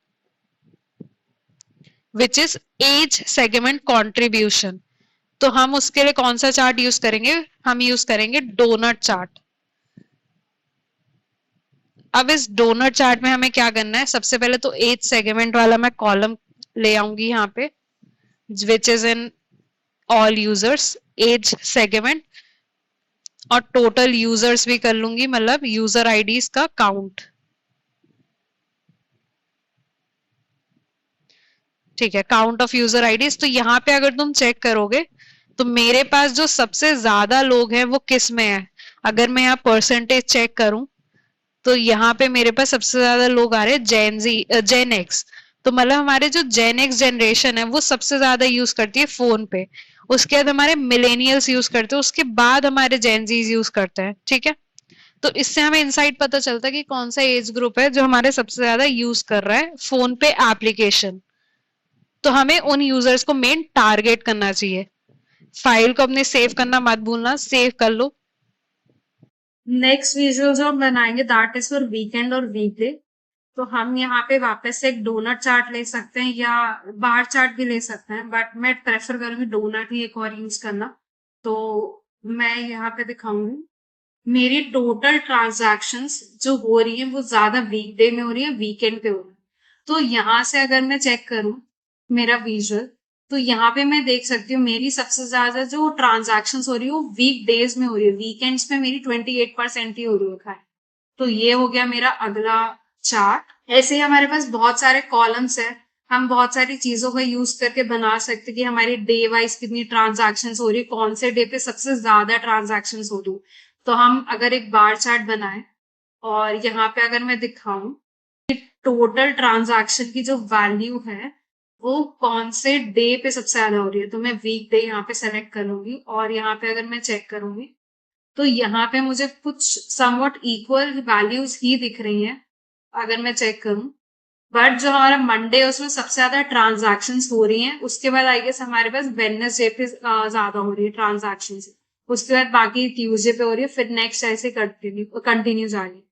which is age segment contribution. तो हम उसके लिए कौन सा चार्ट यूज करेंगे, हम यूज करेंगे डोनट चार्ट। अब इस डोनट चार्ट में हमें क्या करना है, सबसे पहले तो एज सेगमेंट वाला मैं कॉलम ले आऊंगी यहाँ पे, which is in all users, age segment. और टोटल यूजर्स भी कर लूंगी, मतलब यूजर आईडीज का काउंट। ठीक है, काउंट ऑफ यूजर आईडीज। तो यहाँ पे अगर तुम चेक करोगे तो मेरे पास जो सबसे ज्यादा लोग हैं वो किस में है। अगर मैं यहाँ परसेंटेज चेक करूं तो यहाँ पे मेरे पास सबसे ज्यादा लोग आ रहे हैं जेन एक्स। तो मतलब हमारे जो जेन एक्स जनरेशन है वो सबसे ज्यादा यूज करती है फोन पे। उसके बाद हमारे मिलेनियल्स यूज करते हैं, उसके बाद हमारे जेनजीज यूज करते हैं। ठीक है, तो इससे हमें इंसाइट पता चलता है कि कौन सा एज ग्रुप है जो हमारे सबसे ज्यादा यूज कर रहा है फोन पे एप्लीकेशन। तो हमें उन यूजर्स को मेन टारगेट करना चाहिए। फाइल को अपने सेव करना मत भूलना, सेव कर लो। नेक्स्ट विजुअल जो हम बनाएंगे दैट इज फॉर वीकेंड और वीकडे। तो हम यहाँ पे वापस से एक डोनट चार्ट ले सकते हैं या बार चार्ट भी ले सकते हैं, बट मैं प्रेफर करूंगी डोनट ही एक और यूज करना। तो मैं यहाँ पे दिखाऊंगी मेरी टोटल ट्रांजैक्शंस जो हो रही है वो ज्यादा वीकडे में हो रही है, वीकेंड पे हो रही है। तो यहाँ से अगर मैं चेक करूं मेरा विजुअल, तो यहाँ पे मैं देख सकती हूँ मेरी सबसे ज्यादा जो ट्रांजैक्शंस हो रही है वो वीक डेज में हो रही है, वीकेंड्स पे मेरी 28% ही हो रखा है। तो ये हो गया मेरा अगला चार्ट। ऐसे ही हमारे पास बहुत सारे कॉलम्स है, हम बहुत सारी चीजों का यूज करके बना सकते हैं कि हमारी डे वाइज कितनी ट्रांजैक्शंस हो रही है, कौन से डे पे सबसे ज्यादा ट्रांजैक्शंस हो रही। तो हम अगर एक बार चार्ट बनाए और यहाँ पे अगर मैं दिखाऊं टोटल ट्रांजैक्शन की जो वैल्यू है वो कौन से डे पे सबसे ज्यादा हो रही है। तो मैं वीक डे यहाँ पे सेलेक्ट करूंगी और यहाँ पे अगर मैं चेक करूंगी तो यहाँ पे मुझे कुछ समवट इक्वल वैल्यूज ही दिख रही हैं अगर मैं चेक करूं। बट जो हमारा मंडे है उसमें सबसे ज्यादा ट्रांजैक्शंस हो रही हैं, उसके बाद आई गेस हमारे पास वेडनेसडे पे ज्यादा हो रही है ट्रांजैक्शंस, उसके बाद बाकी ट्यूसडे पे हो रही है, फिर नेक्स्ट ऐसे कंटिन्यू जा रही है।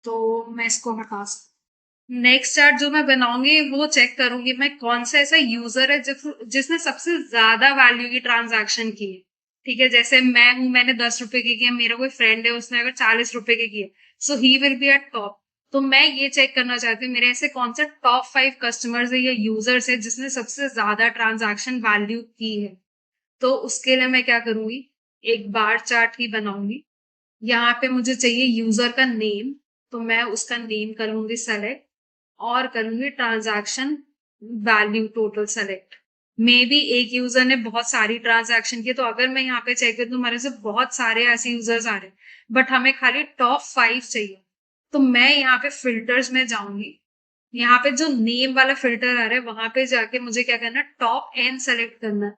तो मैं इसको हटा सकती। नेक्स्ट चार्ट जो मैं बनाऊंगी वो चेक करूंगी मैं कौन सा ऐसा यूजर है जिसने सबसे ज्यादा वैल्यू की ट्रांजैक्शन की है। ठीक है, जैसे मैं हूं, मैंने 10 रुपए की है, मेरा कोई फ्रेंड है उसने अगर 40 रुपए की है, so he will be at top. तो मैं ये चेक करना चाहती हूँ मेरे ऐसे कौन से टॉप 5 कस्टमर्स है या यूजर्स है जिसने सबसे ज्यादा ट्रांजैक्शन वैल्यू की है। तो उसके लिए मैं क्या करूंगी, एक बार चार्ट ही बनाऊंगी। यहाँ पे मुझे चाहिए यूजर का नेम, तो मैं उसका नेम करूंगी सेलेक्ट और करूंगी transaction value total select. May be एक यूजर ने बहुत सारी ट्रांजैक्शन की, तो अगर मैं यहाँ पे चेक करूँ तो हमारे से बहुत सारे ऐसे यूजर्स आ रहे हैं, बट हमें खाली टॉप 5 चाहिए। तो मैं यहाँ पे फिल्टर्स में जाऊंगी, यहाँ पे जो नेम वाला फिल्टर आ रहा है वहां पे जाके मुझे क्या करना है, टॉप एन सेलेक्ट करना है।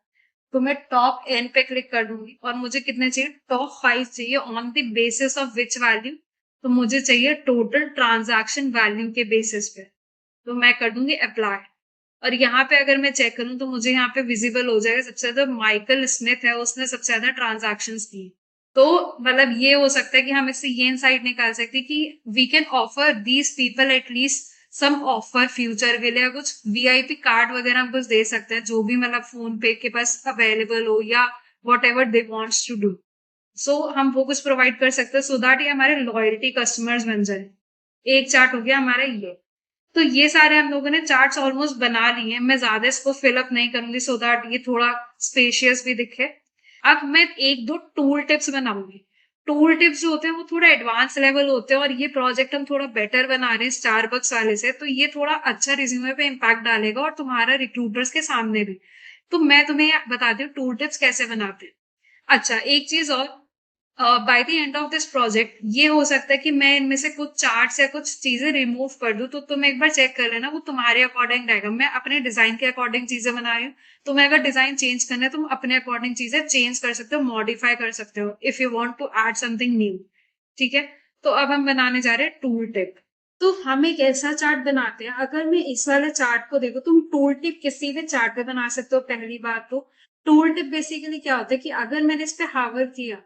तो मैं टॉप एन पे क्लिक कर दूंगी और मुझे कितने चाहिए, टॉप 5 चाहिए on the basis of which value. तो मुझे चाहिए टोटल ट्रांजैक्शन वैल्यू के बेसिस पे। तो मैं कर दूंगी अप्लाई। और यहाँ पे अगर मैं चेक करूँ तो मुझे यहाँ पे विजिबल हो जाएगा सबसे ज्यादा माइकल स्मिथ है, उसने सबसे ज्यादा ट्रांजैक्शन की। तो मतलब ये हो सकता है कि हम इससे ये इनसाइट निकाल सकते हैं कि we can offer these people at least some offer future के लिए, या कुछ वीआईपी कार्ड वगैरह हम कुछ दे सकते हैं जो भी मतलब फोन पे के पास अवेलेबल हो या whatever they wants to do. So हम वो कुछ प्रोवाइड कर सकते हैं सो दैट ये हमारे लॉयल्टी कस्टमर्स बन जाए। एक चार्ट हो गया हमारा ये। तो ये सारे हम लोगों ने चार्ट्स ऑलमोस्ट बना लिए हैं, मैं ज्यादा इसको फिलअप नहीं करूंगी सो दैट ये थोड़ा स्पेशियस भी दिखे। अब मैं एक दो टूल टिप्स बनाऊंगी। टूल टिप्स जो होते हैं वो थोड़ा एडवांस लेवल होते हैं और ये प्रोजेक्ट हम थोड़ा बेटर बना रहे हैं स्टारबक्स वाले से, तो ये थोड़ा अच्छा रिज्यूमे पे इम्पैक्ट डालेगा और तुम्हारा रिक्रूटर्स के सामने भी। तो मैं तुम्हें बताती हूँ टूल टिप्स कैसे बनाते हैं। अच्छा, एक चीज और, by the end of this project ये हो सकता है कि मैं इनमें से कुछ चार्ट्स या कुछ चीजें रिमूव कर दूं, तो तुम एक बार चेक कर लेना वो तुम्हारे अकॉर्डिंग रहेगा। मैं अपने डिजाइन के अकॉर्डिंग चीजें बना रही हूँ, तुम्हें अगर डिजाइन चेंज करना है तुम अपने अकॉर्डिंग चीजें चेंज कर सकते हो, मॉडिफाई कर सकते हो if you want to add something new. ठीक है, तो अब हम बनाने जा रहे हैं टूल टिप। तो हम एक ऐसा चार्ट बनाते हैं, अगर मैं इस वाले चार्ट को देखो, तुम टूल टिप किसी भी चार्ट पे बना सकते हो। पहली बात तो टूल टिप बेसिकली क्या होता है कि अगर मैंने इस पे हावर किया,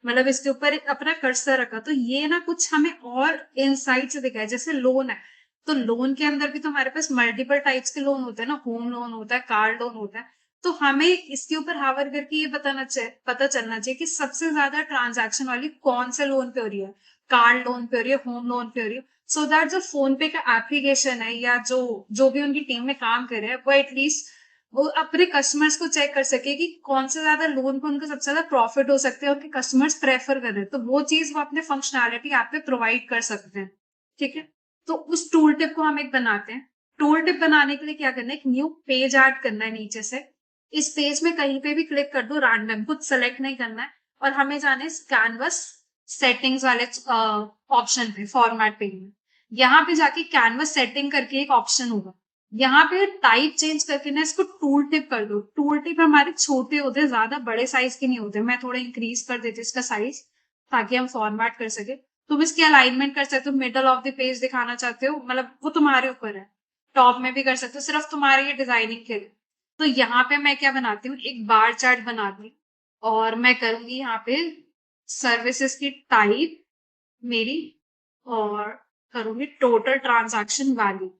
मतलब इसके ऊपर एक अपना कर्सर रखा, तो ये ना कुछ हमें और इनसाइट से दिखाए। जैसे लोन है, तो लोन के अंदर भी तो हमारे पास मल्टीपल टाइप्स के लोन होते हैं ना, होम लोन होता है, कार लोन होता है। तो हमें इसके ऊपर हावर करके ये पता चलना चाहिए कि सबसे ज्यादा ट्रांजैक्शन वाली कौन से लोन पे हो रही है, कार लोन पे हो रही है, होम लोन पे हो रही है। सो दैट जो फोन पे का एप्लीकेशन है या जो जो भी उनकी टीम में काम कर रहे हैं वो एटलीस्ट वो अपने कस्टमर्स को चेक कर सके कि कौन से ज्यादा लोन पे उनको सबसे ज्यादा प्रॉफिट हो सकते हैं, उनके कस्टमर्स प्रेफर कर रहे हैं, तो वो चीज वो अपने फंक्शनैलिटी ऐप पे प्रोवाइड कर सकते हैं। ठीक है, तो उस टूल टिप को हम एक बनाते हैं। टूल टिप बनाने के लिए क्या करना है, एक न्यू पेज ऐड करना है नीचे से। इस पेज में कहीं पे भी क्लिक कर दो, रैंडम कुछ सेलेक्ट नहीं करना है, और हमें जाना है कैनवस सेटिंग्स वाले ऑप्शन पे, फॉर्मेट पेज में। यहाँ पे जाके कैनवस सेटिंग करके एक ऑप्शन होगा, यहाँ पे टाइप चेंज करके ना इसको टूल टिप कर दो। टूल टिप हमारे छोटे होते हैं, ज्यादा बड़े साइज के नहीं होते। मैं थोड़ा इंक्रीज कर देती हूँ इसका साइज ताकि हम फॉर्मेट कर सके। तुम इसकी अलाइनमेंट कर सकते हो, मिडल ऑफ द पेज दिखाना चाहते हो, मतलब वो तुम्हारे ऊपर है। टॉप में भी कर सकते हो, सिर्फ तुम्हारे ये डिजाइनिंग के लिए। तो यहाँ पे मैं क्या बनाती हूँ, एक बार चार्ट बना दी और मैं करूंगी यहाँ पे सर्विसेज की टाइप मेरी, और करूंगी टोटल ट्रांजैक्शन वैल्यू।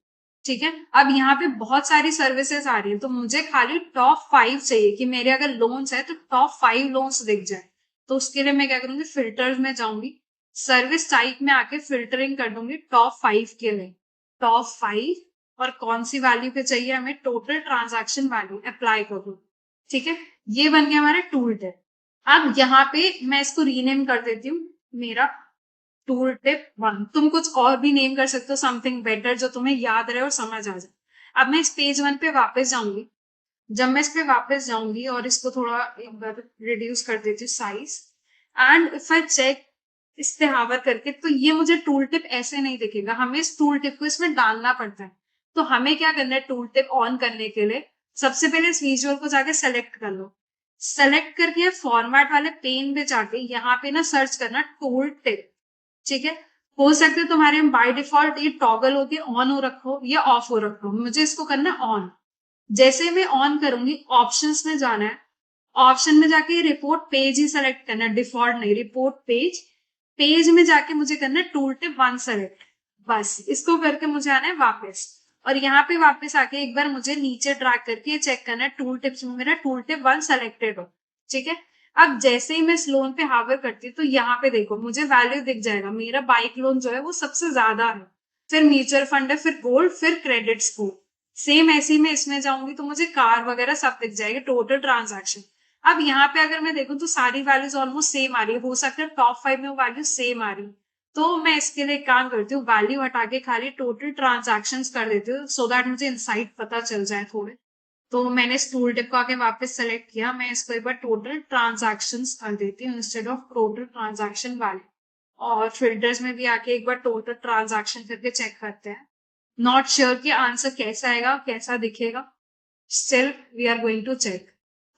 ठीक है, अब यहाँ पे बहुत सारी सर्विसेज आ रही है, तो मुझे खाली टॉप 5 चाहिए कि मेरे अगर लोन्स है तो टॉप 5 लोन्स दिख जाए। तो उसके लिए मैं क्या करूंगी, फिल्टर्स में जाऊंगी, सर्विस टाइप में आके फिल्टरिंग कर दूंगी टॉप 5 के लिए। टॉप 5 और कौन सी वैल्यू पे चाहिए हमें, टोटल ट्रांजैक्शन वैल्यू, अप्लाई कर दो। ठीक है, ये बन गया हमारा टूल टिप। अब यहाँ पे मैं इसको रीनेम कर देती हूँ, मेरा टूल टिप 1। तुम कुछ और भी नेम कर सकते हो, समथिंग बेटर जो तुम्हें याद रहे और समझ आ जाए। अब मैं इस पेज 1 पे वापस जाऊंगी। जब मैं इस पे वापस जाऊंगी और इसको थोड़ा एक बार रिड्यूस कर देती हूँ size, and if I check इस पे हावर करके, तो ये मुझे टूल टिप ऐसे नहीं दिखेगा, हमें इस टूल टिप को इसमें डालना पड़ता है। तो हमें क्या करना है, टूल टिप ऑन करने के लिए सबसे पहले इस विजुअल को जाके सेलेक्ट कर लो। सेलेक्ट करके फॉर्मेट वाले पेन पे जाके यहाँ पे ना सर्च करना टूल टिप। ठीक है, हो सकता है तुम्हारे में बाय डिफॉल्ट ये टॉगल होके ऑन हो रखो या ऑफ हो रखो, मुझे इसको करना ऑन। जैसे मैं ऑन करूंगी ऑप्शंस में जाना है, ऑप्शन में जाके रिपोर्ट पेज ही सेलेक्ट करना है, डिफॉल्ट नहीं, रिपोर्ट पेज। पेज में जाके मुझे करना है टूल टिप 1 सेलेक्ट। बस इसको करके मुझे आना है वापस, और यहाँ पे वापस आके एक बार मुझे नीचे ड्रैग करके चेक करना है टूल टिप्स में मेरा टूल टिप 1 सेलेक्टेड हो। ठीक है, अब जैसे ही मैं इस लोन पे हावर करती हूँ तो यहाँ पे देखो मुझे वैल्यू दिख जाएगा, मेरा बाइक लोन जो है वो सबसे ज्यादा है, फिर म्यूचुअल फंड है, फिर गोल्ड, फिर क्रेडिट स्कोर। सेम ऐसे ही मैं इसमें जाऊंगी तो मुझे कार वगैरह सब दिख जाएगी, टोटल ट्रांजैक्शन। अब यहाँ पे अगर मैं देखूं तो सारी वैल्यूज ऑलमोस्ट सेम आ रही है, हो सकता है टॉप 5 में वो वैल्यू सेम आ रही, तो मैं इसके लिए काम करती हूँ, वैल्यू हटा के खाली टोटल ट्रांजैक्शंस कर देती हूँ, सो दैट मुझे इनसाइट पता चल जाए थोड़े। तो मैंने इस टूल टिप को आके वापस सेलेक्ट किया, मैं इसको एक बार टोटल ट्रांजैक्शंस कर देती हूँ instead of total transaction value. और फिल्टर्स में भी आके एक बार टोटल ट्रांजैक्शन करके चेक करते हैं। नॉट श्योर कि आंसर कैसा आएगा, कैसा दिखेगा, still we are going to check.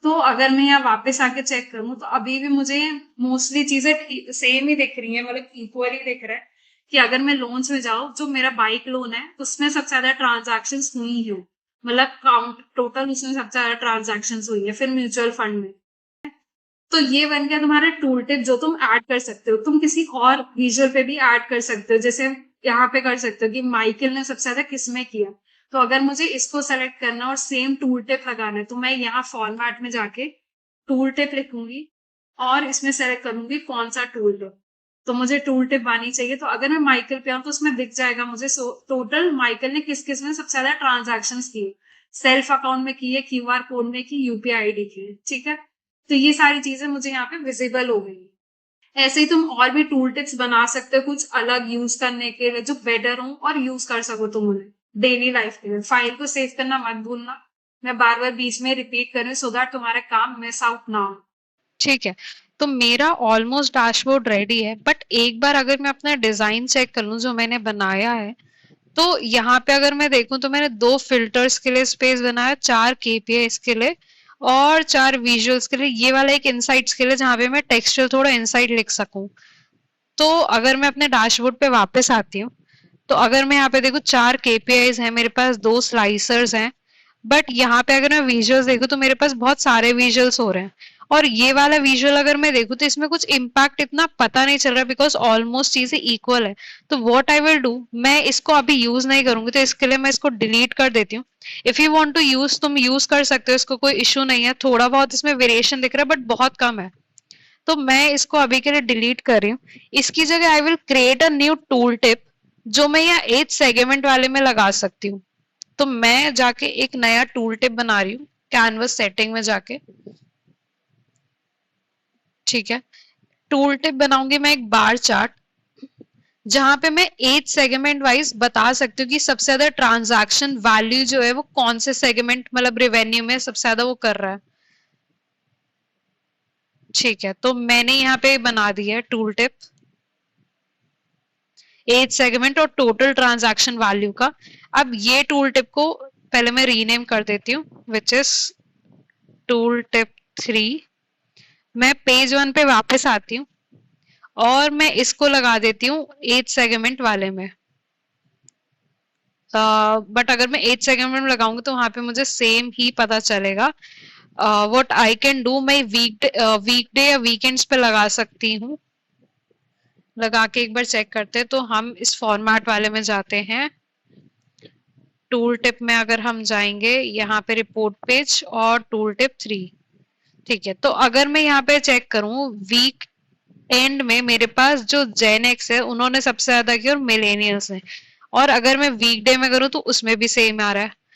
तो अगर मैं यहाँ वापस आके चेक करूँ तो अभी भी मुझे मोस्टली चीजें सेम ही दिख रही है, मतलब इक्वली दिख रहा है कि अगर मैं लोन्स में जाऊँ, जो मेरा बाइक लोन है उसमें सबसे ज्यादा ट्रांजैक्शन हुई है, मतलब काउंट टोटल उसमें सबसे ज्यादा ट्रांजैक्शन हुई है, फिर म्यूचुअल फंड में। तो ये बन गया तुम्हारा टूल टिप जो तुम ऐड कर सकते हो, तुम किसी और विजुअल पे भी ऐड कर सकते हो, जैसे यहाँ पे कर सकते हो कि माइकल ने सबसे ज्यादा किसमें किया। तो अगर मुझे इसको सेलेक्ट करना और सेम टूल टिप लगाना है तो मैं यहाँ फॉर्मेट में जाके टूल टिप लिखूंगी और इसमें सेलेक्ट करूंगी कौन सा टूल टिप, तो मुझे टूल टिप आनी चाहिए। तो अगर मैं माइकल पे आऊँ तो उसमें दिख जाएगा मुझे टोटल माइकल ने किस किस में सबसे ज्यादा ट्रांजेक्शन किए, सेल्फ अकाउंट में किए, क्यूआर कोड में की, यूपीआई आईडी की। ठीक है, तो ये सारी चीजें मुझे यहाँ पे विजिबल हो गई। ऐसे ही तुम और भी टूल टिप्स बना सकते हो कुछ अलग यूज करने के लिए, जो बेटर हो और यूज कर सको तुम उन्हें डेली लाइफ के लिए। फाइल को सेव करना मत भूलना, मैं बार बार बीच में रिपीट कर रही हूँ सो दैट तुम्हारा काम मिस आउट ना हो। ठीक है, तो मेरा ऑलमोस्ट डैशबोर्ड रेडी है, बट एक बार अगर मैं अपना डिजाइन चेक कर लूं जो मैंने बनाया है, तो यहाँ पे अगर मैं देखूं तो मैंने 2 फिल्टर्स के लिए स्पेस बनाया, 4 केपीआईज के लिए और 4 विजुअल्स के लिए, ये वाला एक इनसाइट्स के लिए जहाँ पे मैं टेक्सचर थोड़ा इनसाइट लिख सकूं। तो अगर मैं अपने डैशबोर्ड पे वापस आती हूँ, तो अगर मैं यहाँ पे देखूं 4 केपीआईज हैं मेरे पास, 2 स्लाइसर्स हैं, बट यहाँ पे अगर मैं विजुअल्स देखूं तो मेरे पास बहुत सारे विजुअल्स हो रहे हैं। और ये वाला विजुअल अगर मैं देखूं तो इसमें कुछ इम्पैक्ट इतना पता नहीं चल रहा, बिकॉज ऑलमोस्ट चीजें इक्वल है। तो व्हाट आई विल डू, मैं इसको अभी यूज नहीं करूंगी, तो इसके लिए मैं इसको डिलीट कर देती हूँ। If you want to use, तुम यूज कर सकते हो, इसको कोई इशू नहीं है, थोड़ा बहुत इसमें वेरिएशन दिख रहा है बट बहुत कम है। तो मैं इसको अभी के लिए डिलीट कर रही हूँ। इसकी जगह I will create a new tool tip जो मैं यहाँ एज सेगमेंट वाले में लगा सकती हूँ। तो मैं जाके एक नया टूल टिप बना रही हूँ कैनवस सेटिंग में जाके। ठीक है, टूल टिप बनाऊंगी मैं एक बार चार्ट, जहां पे मैं एज सेगमेंट वाइज बता सकती हूँ कि सबसे ज्यादा ट्रांजैक्शन वैल्यू जो है वो कौन से सेगमेंट, मतलब रेवेन्यू में सबसे ज्यादा वो कर रहा है। ठीक है, तो मैंने यहाँ पे बना दिया है टूल टिप एज सेगमेंट और टोटल ट्रांजैक्शन वैल्यू का। अब ये टूल टिप को पहले मैं रीनेम कर देती हूँ, विच इज टूल टिप 3। मैं पेज 1 पे वापस आती हूँ और मैं इसको लगा देती हूँ एज सेगमेंट वाले में। बट अगर मैं एज सेगमेंट में लगाऊंगी तो वहां पे मुझे सेम ही पता चलेगा। व्हाट आई कैन डू, मैं वीकडे या वीकेंड्स पे लगा सकती हूँ। लगा के एक बार चेक करते हैं, तो हम इस फॉर्मेट वाले में जाते हैं। टूल टिप में अगर हम जाएंगे यहाँ पे रिपोर्ट पेज और टूल टिप 3। ठीक है, तो अगर मैं यहाँ पे चेक करूं वीक एंड में मेरे पास जो जेन एक्स है उन्होंने सबसे ज्यादा किया और मिलेनियल्स ने। और अगर मैं वीकडे में करूं तो उसमें भी सेम आ रहा है।